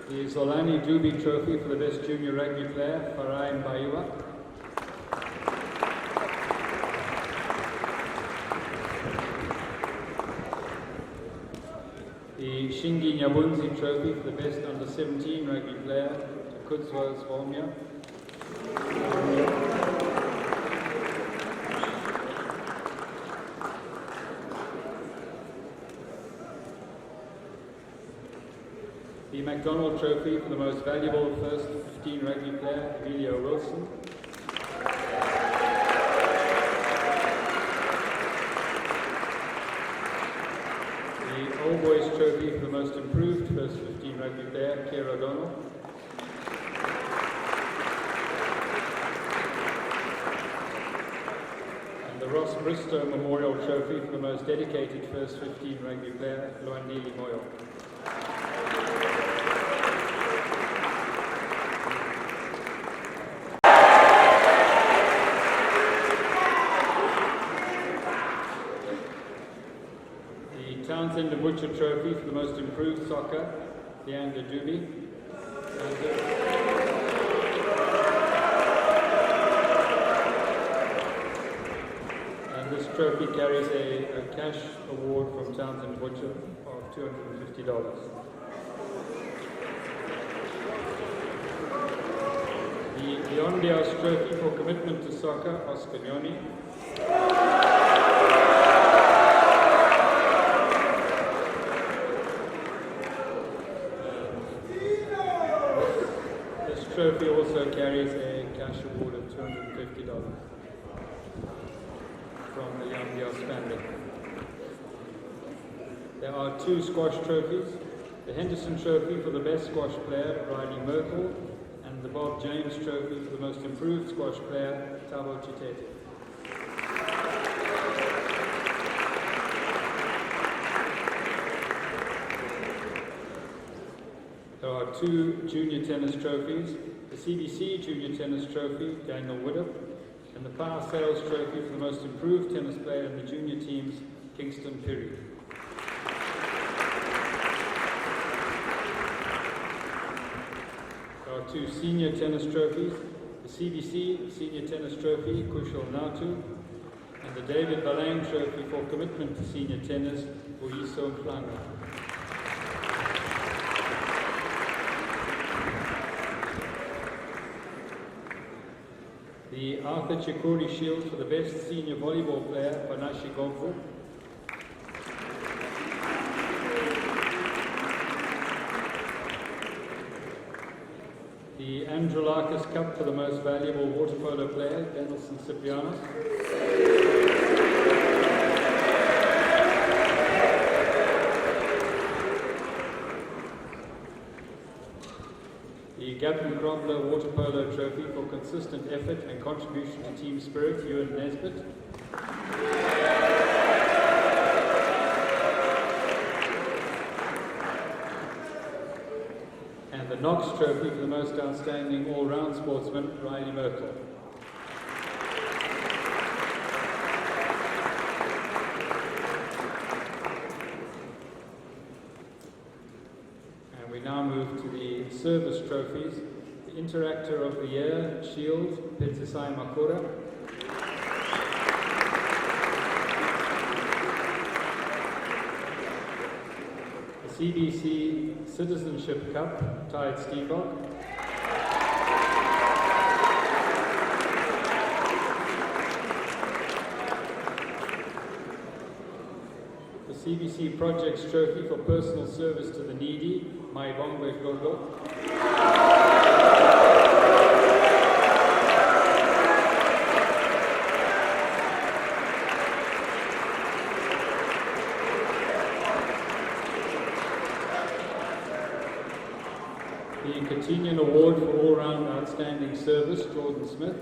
The Zolani Dubey Trophy for the Best Junior Rugby Player, Farai Mbaiwa. The Shingi Nyabunzi Trophy for the Best Under 17 Rugby Player, Kudzwa Zvomya. The MacDonald Trophy for the Most Valuable First 15 Rugby Player, Emilio Wilson. most improved first 15 rugby player, Keir O'Donnell. And the Ross Bristow Memorial Trophy for the most dedicated first 15 rugby player, Luandili Moyo. Townsend and Butcher Trophy for the most improved soccer, Leander Duby. And this trophy carries a cash award from Townsend Butcher of $250. The Ondias Trophy for commitment to soccer, Oscar Nyoni. Trophy also carries a cash award of $250 from the Yambia Spanding. There are 2 squash trophies, the Henderson Trophy for the best squash player, Riley Merkel, and the Bob James Trophy for the most improved squash player, Thabo Chitete. There are 2 junior tennis trophies, the CBC Junior Tennis Trophy, Daniel Widdop, and the Power Sales Trophy for the most improved tennis player in the junior teams, Kingston Piri. There are 2 senior tennis trophies, the CBC Senior Tennis Trophy, Kushal Natu, and the David Balang Trophy for commitment to senior tennis, Buyiso Mhlanga. The Arthur Chikuri Shield for the best senior volleyball player, Panashi Gomfu. The Androulakis Cup for the most valuable water polo player, Danielson Ciprianos. The Gavin Cromler Water Polo Trophy for consistent effort and contribution to team spirit, Ewan Nesbitt. And the Knox Trophy for the most outstanding all-round sportsman, Riley Merkel. And we now move to the service trophies. The Interactor of the Year, Shield, Petsisai Makura. The CBC Citizenship Cup, Tide Steenbok. The CBC Projects Trophy for Personal Service to the Needy, Maibongwe Gogo. The Continuing Award for All-Round Outstanding Service, Jordan Smith.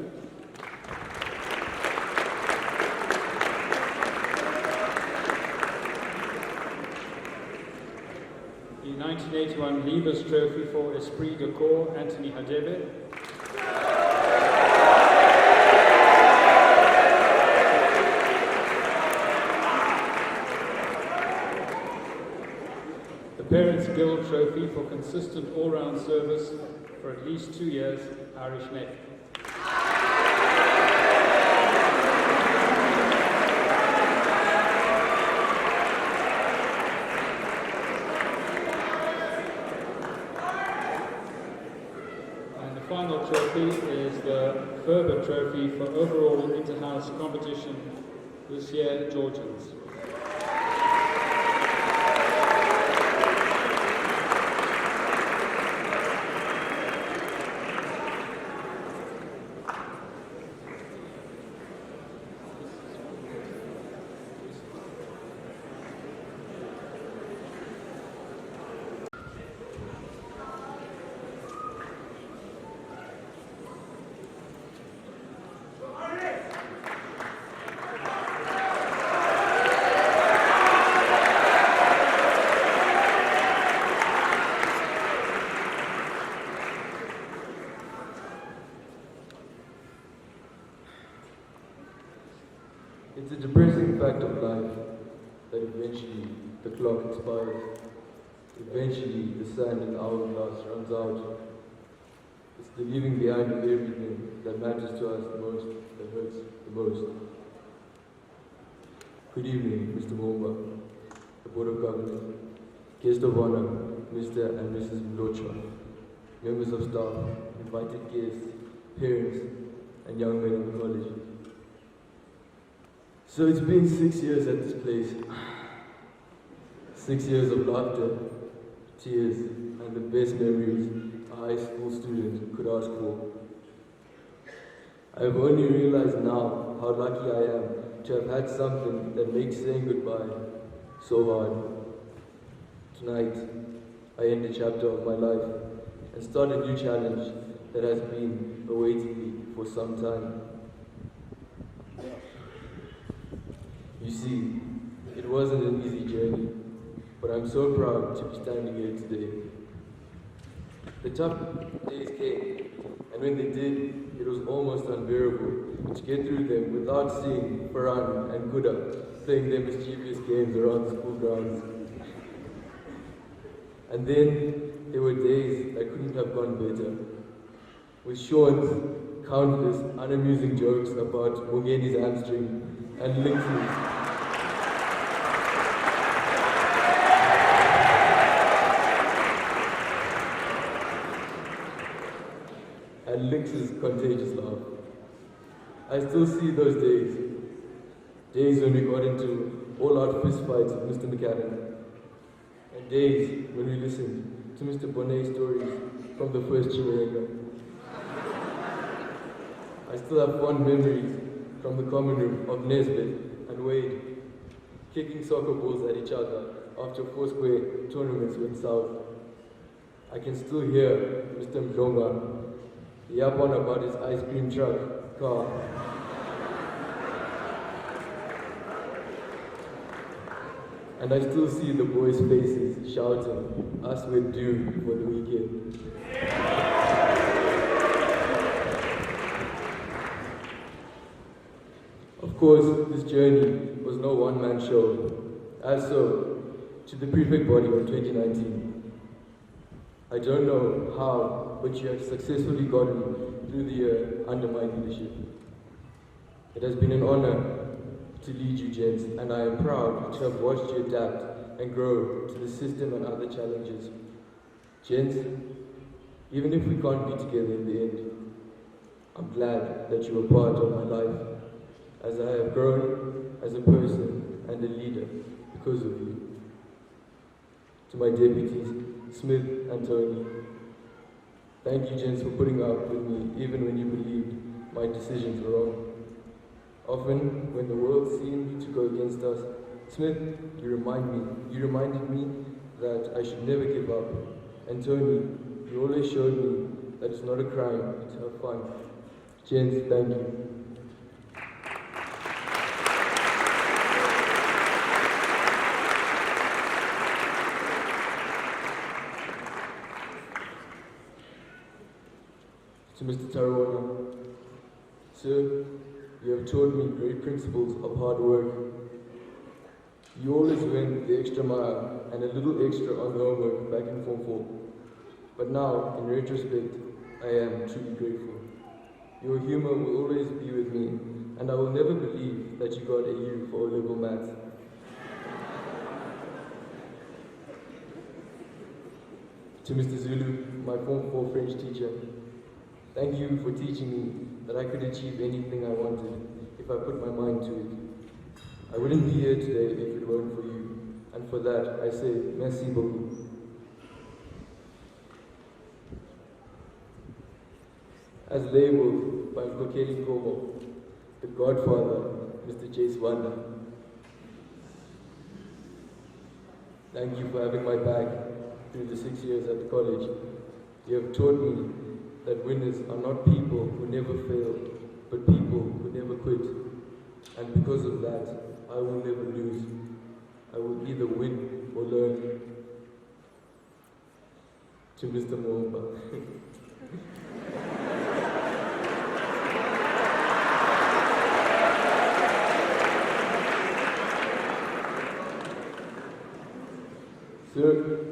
The 1981 Leavers Trophy for Esprit de Corps, Anthony Hadebe. The Parents Guild Trophy for consistent all-round service for at least 2 years, Irish Navy. And the final trophy is the Ferber Trophy for overall inter-house competition this year, Georgians. It's a depressing fact of life that eventually the clock expires. Eventually the sand in the hourglass runs out. It's the leaving behind of everything that matters to us the most, that hurts the most. Good evening, Mr. Momba, the Board of Governors, guest of honor, Mr. and Mrs. Mlochwa, members of staff, invited guests, parents, and young men of the college. So it's been 6 years at this place. 6 years of laughter, tears, and the best memories a high school student could ask for. I have only realized now how lucky I am to have had something that makes saying goodbye so hard. Tonight, I end a chapter of my life and start a new challenge that has been awaiting me for some time. You see, it wasn't an easy journey, but I'm so proud to be standing here today. The tough days came, and when they did, it was almost unbearable to get through them without seeing Farhan and Kuda playing their mischievous games around the school grounds. And then there were days that couldn't have gone better, with Sean's countless unamusing jokes about Mugeni's hamstring and Lynx's contagious laugh. I still see those days when we got into all-out fistfights with Mr. McAdam, and days when we listened to Mr. Bonnet's stories from the first Chiwenga. I still have fond memories from the common room of Nesbitt and Wade kicking soccer balls at each other after Foursquare tournaments went south. I can still hear Mr. Mdlonga yap on about his ice cream truck car. And I still see the boys' faces shouting, "Us we're due for the weekend." Of course, this journey was no one-man show. As so, to the prefect body of 2019. I don't know how, but you have successfully gotten through the year under my leadership. It has been an honor to lead you, gents, and I am proud to have watched you adapt and grow to the system and other challenges. Gents, even if we can't be together in the end, I'm glad that you were part of my life, as I have grown as a person and a leader because of you. To my deputies, Smith and Tony, thank you, gents, for putting up with me even when you believed my decisions were wrong. Often, when the world seemed to go against us, Smith, you reminded me that I should never give up. And Tony, you always showed me that it's not a crime to have fun. Gents, thank you. To Mr. Tarawona, sir, you have taught me great principles of hard work. You always went the extra mile and a little extra on the homework back in Form 4. But now, in retrospect, I am truly grateful. Your humor will always be with me, and I will never believe that you got a U for O-level maths. To Mr. Zulu, my Form 4 French teacher, thank you for teaching me that I could achieve anything I wanted if I put my mind to it. I wouldn't be here today if it weren't for you, and for that I say merci beaucoup. As labeled by Nkokeli Komo, the godfather, Mr. Chase Wanda, thank you for having my back through the 6 years at the college. You have taught me that winners are not people who never fail, but people who never quit. And because of that, I will never lose. I will either win or learn. To Mr. Mwomba. Sir,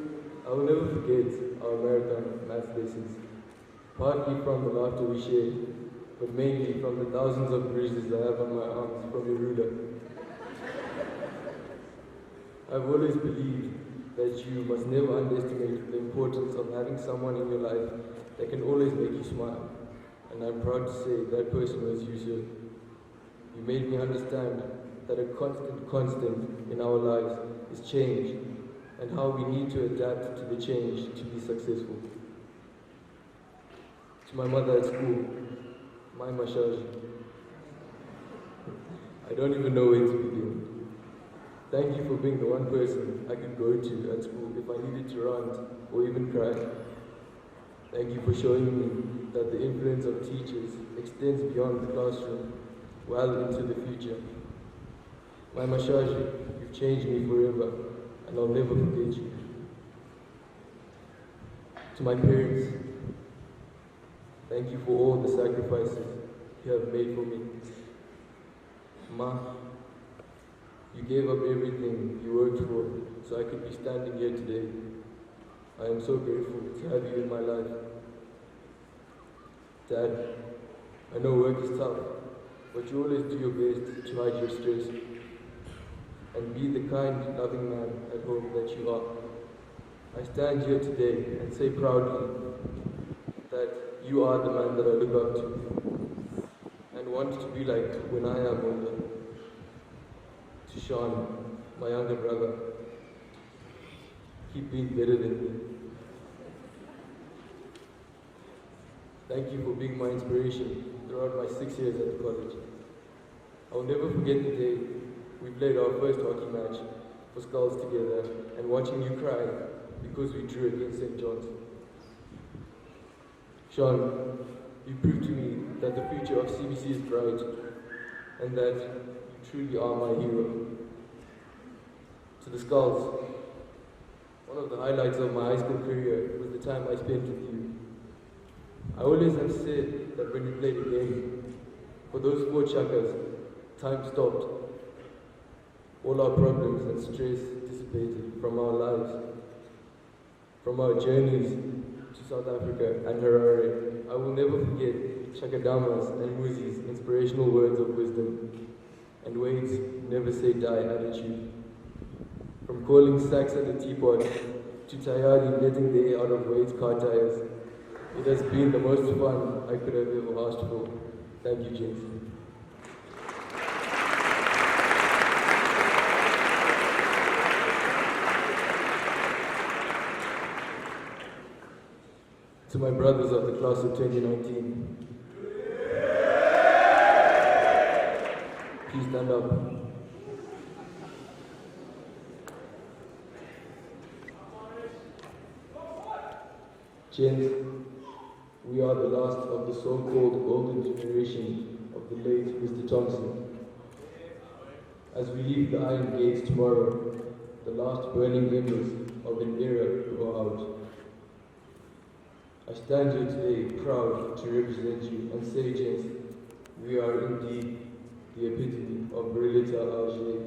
I will never forget our marathon math lessons, partly from the laughter we shared, but mainly from the thousands of bruises I have on my arms from your ruler. I've always believed that you must never underestimate the importance of having someone in your life that can always make you smile. And I'm proud to say that person was you, sir. You made me understand that a constant in our lives is change, and how we need to adapt to the change to be successful. To my mother at school, my Mashaji, I don't even know where to begin. Thank you for being the one person I could go to at school if I needed to rant or even cry. Thank you for showing me that the influence of teachers extends beyond the classroom, well into the future. My Mashaji, you've changed me forever, and I'll never forget you. To my parents, thank you for all the sacrifices you have made for me. Ma, you gave up everything you worked for so I could be standing here today. I am so grateful to have you in my life. Dad, I know work is tough, but you always do your best to hide your stress and be the kind, loving man at home that you are. I stand here today and say proudly that you are the man that I look up to and want to be like when I am older. To Sean, my younger brother, keep being better than me. Thank you for being my inspiration throughout my 6 years at the college. I will never forget the day we played our first hockey match for Skulls together and watching you cry because we drew against St. John's. Sean, you proved to me that the future of CBC is bright and that you truly are my hero. To the Skulls, one of the highlights of my high school career was the time I spent with you. I always have said that when we played a game, for those 4 chuckers, time stopped. All our problems and stress dissipated from our lives. From our journeys to South Africa and Harare, I will never forget Chakadama's and Muzi's inspirational words of wisdom and Wade's never say die attitude. From calling sacks at the teapot to Tayari letting the air out of Wade's car tires, it has been the most fun I could have ever asked for. Thank you, James. To my brothers of the class of 2019, please stand up. Gents, we are the last of the so-called golden generation of the late Mr. Thompson. As we leave the iron gates tomorrow, the last burning embers of an era go out. I stand here today proud to represent you and say, gents, we are indeed the epitome of virility Alger.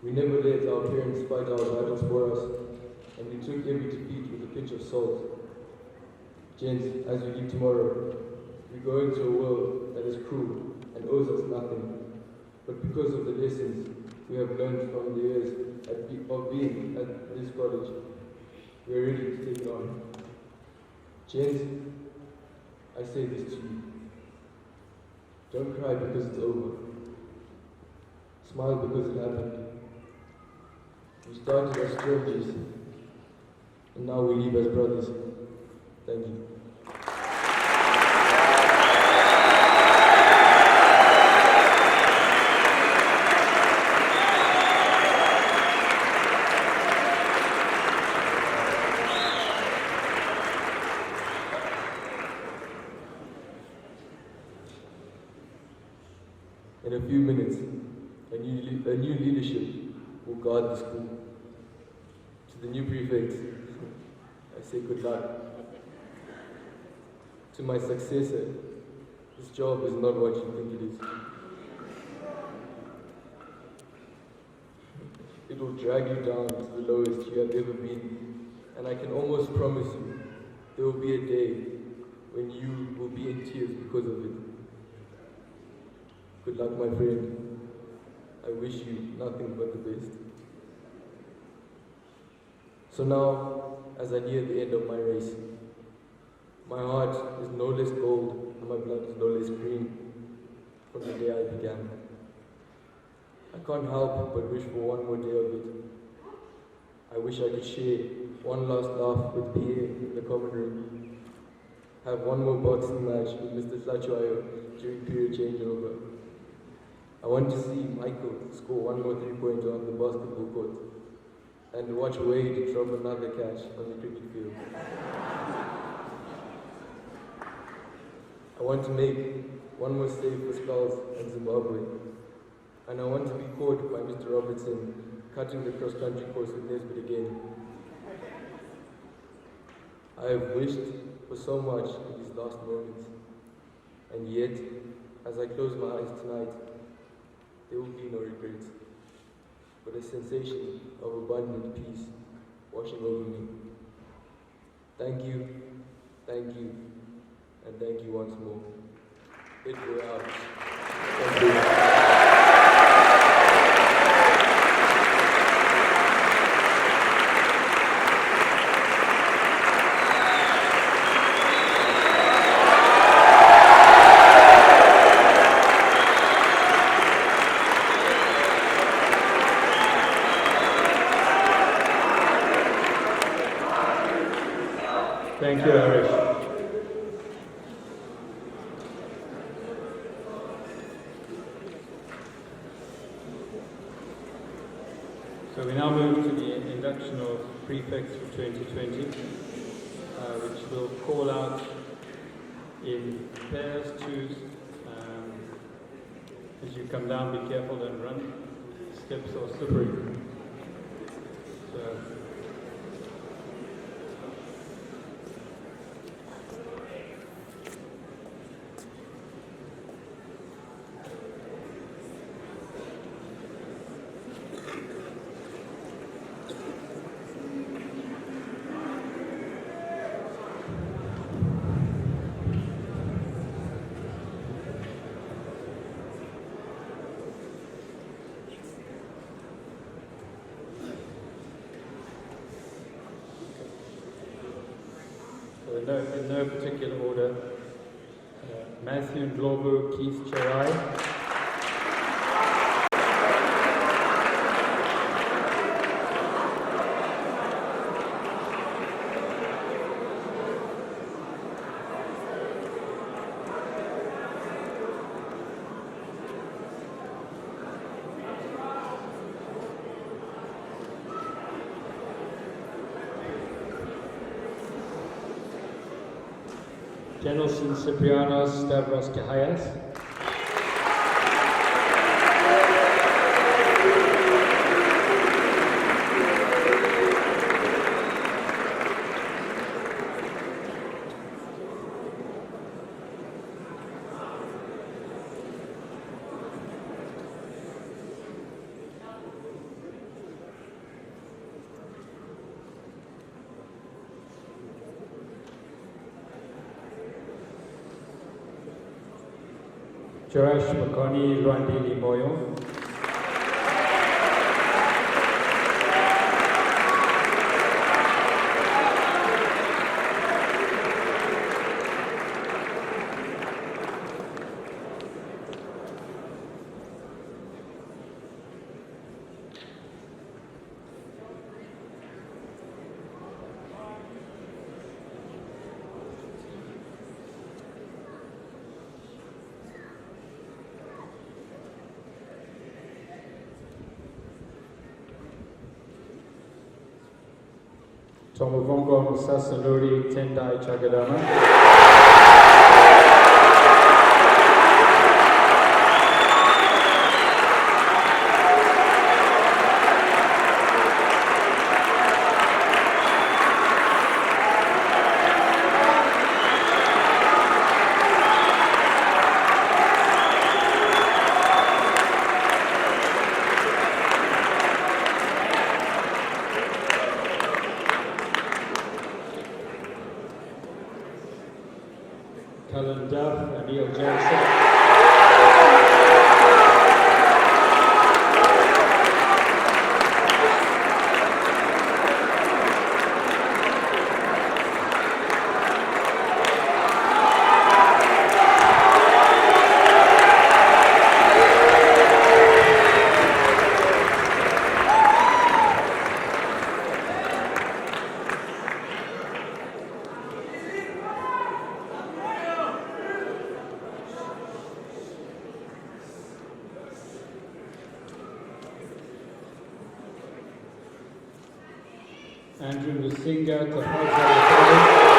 We never let our parents fight our battles for us, and we took every defeat with a pinch of salt. Gents, as we leave tomorrow, we go into a world that is cruel and owes us nothing. But because of the lessons we have learned from the years of being at this college, we are ready to take it on. Gents, I say this to you. Don't cry because it's over. Smile because it happened. We started as strangers, and now we live as brothers. Thank you. In a few minutes, a new leadership will guard the school. To the new prefects, I say good luck. To my successor, this job is not what you think it is. it will drag you down to the lowest you have ever been. And I can almost promise you, there will be a day when you will be in tears because of it. Good luck, my friend. I wish you nothing but the best. So now, as I near the end of my race, my heart is no less gold and my blood is no less green from the day I began. I can't help but wish for one more day of it. I wish I could share one last laugh with Pierre in the common room, have one more boxing match with Mr. Tlachuayo during period changeover. I want to see Michael score one more three-pointer on the basketball court and watch Wade drop another catch on the cricket field. I want to make one more save for Skulls and Zimbabwe. And I want to be caught by Mr. Robertson cutting the cross-country course with Nesbitt again. I have wished for so much in these last moments. And yet, as I close my eyes tonight, there will be no regrets, but a sensation of abundant peace washing over me. Thank you, and thank you once more. It will out. Thank you. Thank you, Harish. So we now move to the induction of prefects for 2020, which will call out in pairs, twos. As you come down, be careful, don't run. Steps are slippery. So, in no particular order, Matthew Ndlovu, Keith Cherai. Generalson Ciprianos Stavros Kahayas. Joash Makoni Rwandili Moyo. Tomuvongo Musasaluri Tendai Chagadama. Andrew Musinga, Tafadhali.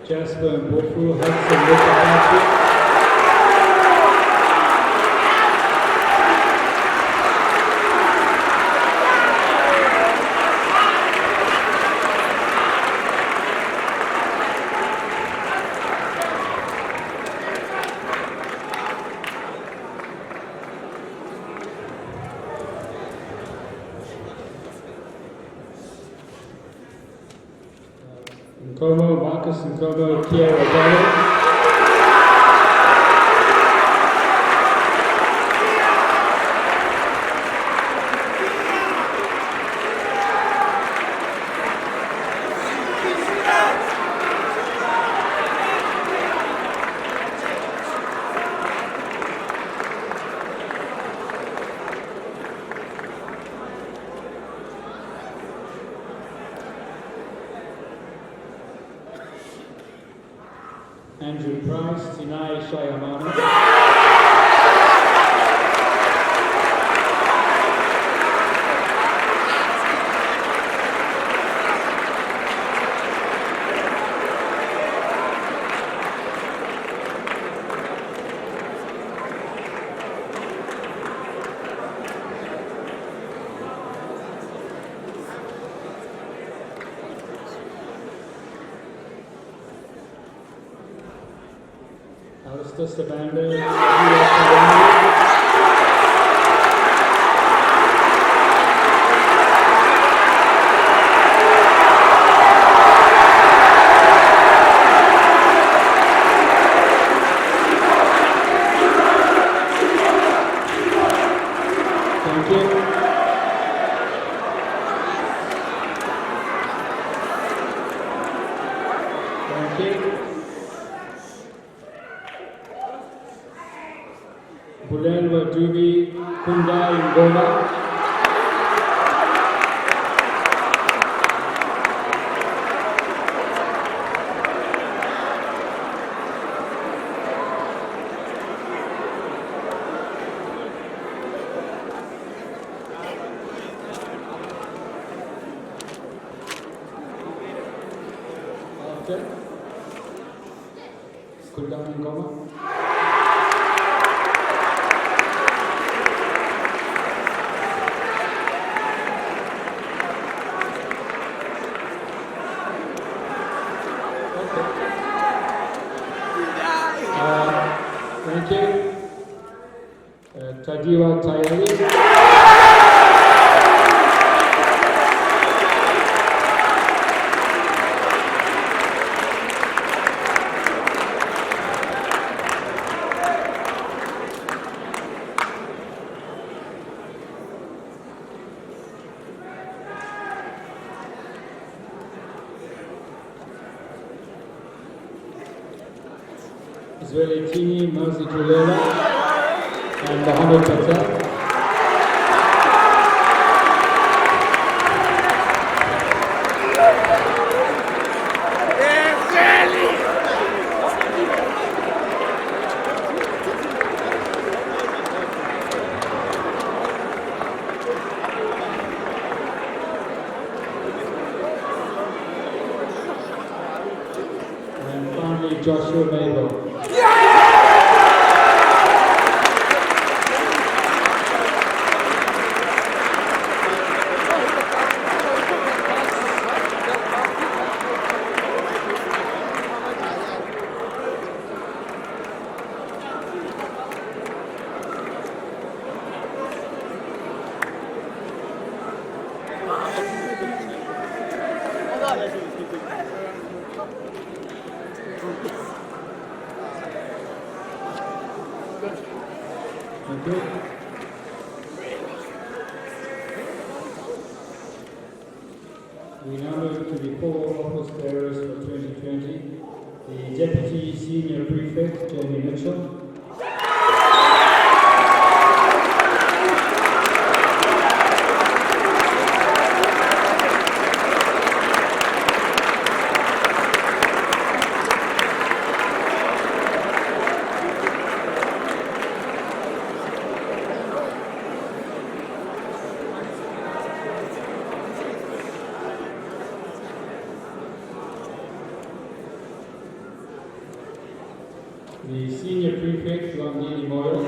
Jasper Mbofu, Hudson Mutabachi. Nkomo, Marcus Nkomo, Pierre O'Donnell. Andrew Price, Tinai Shayamana. Alistair Sabanda. Thank you. Thank you. Bulelwa Dubi Kundai Ngoma. After Kundai Ngoma. Thank you. Tadiwa Tayari. Israeli Tini, Mazi Tulela, and Mohammed Patel. And finally, Joshua Mabel. Good. Thank you. We now move to the four office bearers for 2020. The Deputy Senior Prefect, Jamie Mitchell. The Senior Prefect, Longini Moyle.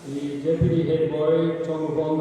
The Deputy Head Boy, Tom Wong,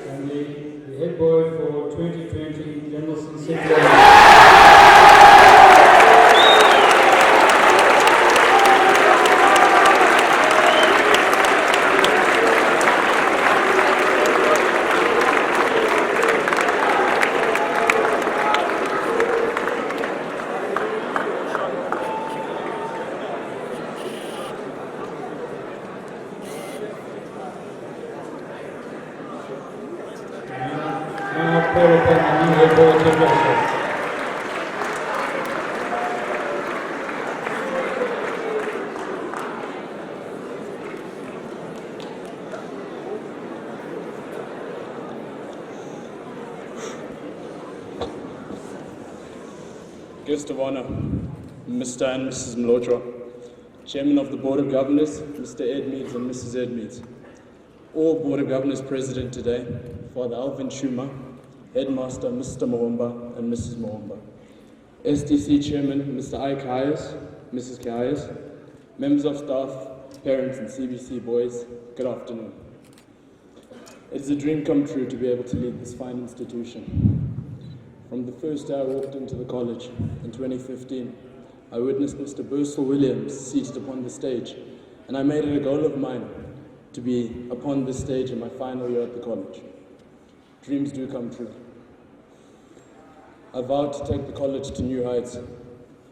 and the head boy for 2020, Denelson Secretary. Now call upon the new head boy to address us. Guest of Honor, Mr. and Mrs. Mlotra, Chairman of the Board of Governors, Mr. Ed Meads and Mrs. Ed Meads, all Board of Governors present today, Father Alvin Schumer, Headmaster Mr. Mohomba and Mrs. Mohomba, SDC Chairman Mr. Ike Hayes, Mrs. Hayes, members of staff, parents and CBC boys, good afternoon. It is a dream come true to be able to lead this fine institution. From the first day I walked into the college in 2015, I witnessed Mr. Bursell Williams seated upon the stage, and I made it a goal of mine to be upon this stage in my final year at the college. Dreams do come true. I vowed to take the college to new heights.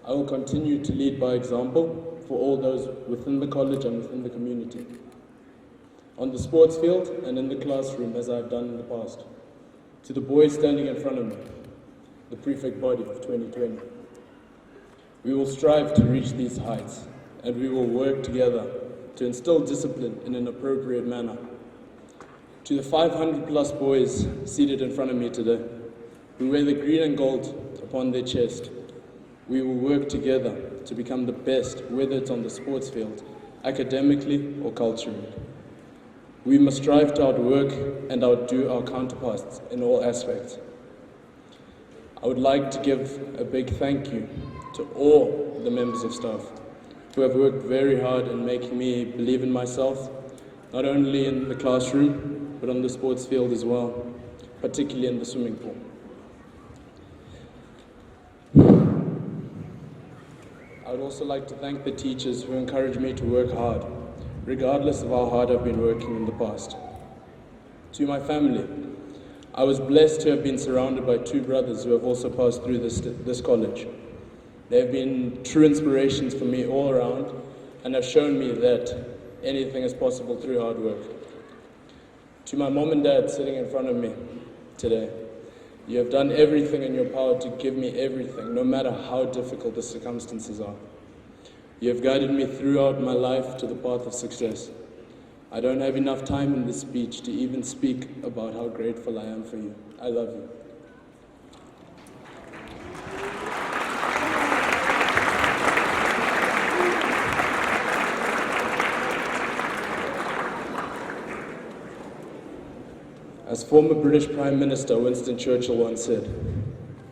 I will continue to lead by example for all those within the college and within the community, on the sports field and in the classroom as I have done in the past. To the boys standing in front of me, the prefect body of 2020. We will strive to reach these heights, and we will work together to instill discipline in an appropriate manner. To the 500 plus boys seated in front of me today, who wear the green and gold upon their chest, we will work together to become the best, whether it's on the sports field, academically or culturally. We must strive to outwork and outdo our counterparts in all aspects. I would like to give a big thank you to all the members of staff who have worked very hard in making me believe in myself, not only in the classroom, but on the sports field as well, particularly in the swimming pool. I would also like to thank the teachers who encouraged me to work hard, regardless of how hard I've been working in the past. To my family, I was blessed to have been surrounded by two brothers who have also passed through this college. They have been true inspirations for me all around and have shown me that anything is possible through hard work. To my mom and dad sitting in front of me today, you have done everything in your power to give me everything, no matter how difficult the circumstances are. You have guided me throughout my life to the path of success. I don't have enough time in this speech to even speak about how grateful I am for you. I love you. As former British Prime Minister Winston Churchill once said,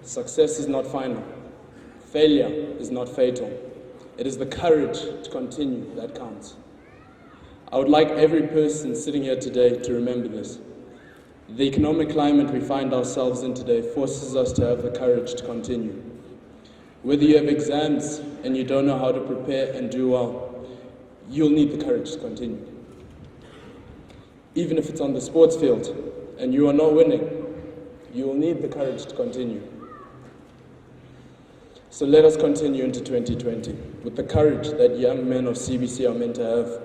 success is not final. Failure is not fatal. It is the courage to continue that counts. I would like every person sitting here today to remember this. The economic climate we find ourselves in today forces us to have the courage to continue. Whether you have exams and you don't know how to prepare and do well, you'll need the courage to continue. Even if it's on the sports field and you are not winning, you will need the courage to continue. So let us continue into 2020 with the courage that young men of CBC are meant to have.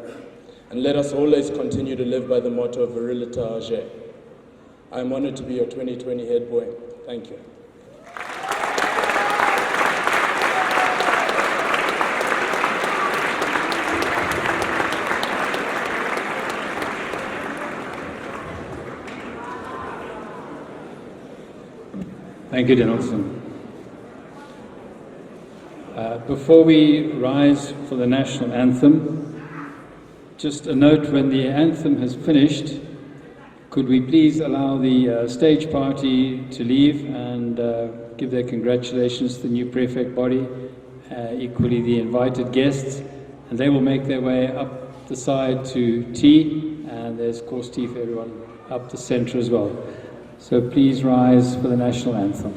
And let us always continue to live by the motto of Virilita Age. I am honored to be your 2020 head boy. Thank you. Thank you, Donaldson. Before we rise for the national anthem, just a note, when the anthem has finished, could we please allow the stage party to leave and give their congratulations to the new prefect body, equally the invited guests, and they will make their way up the side to tea, and there's course tea for everyone up the centre as well. So please rise for the national anthem.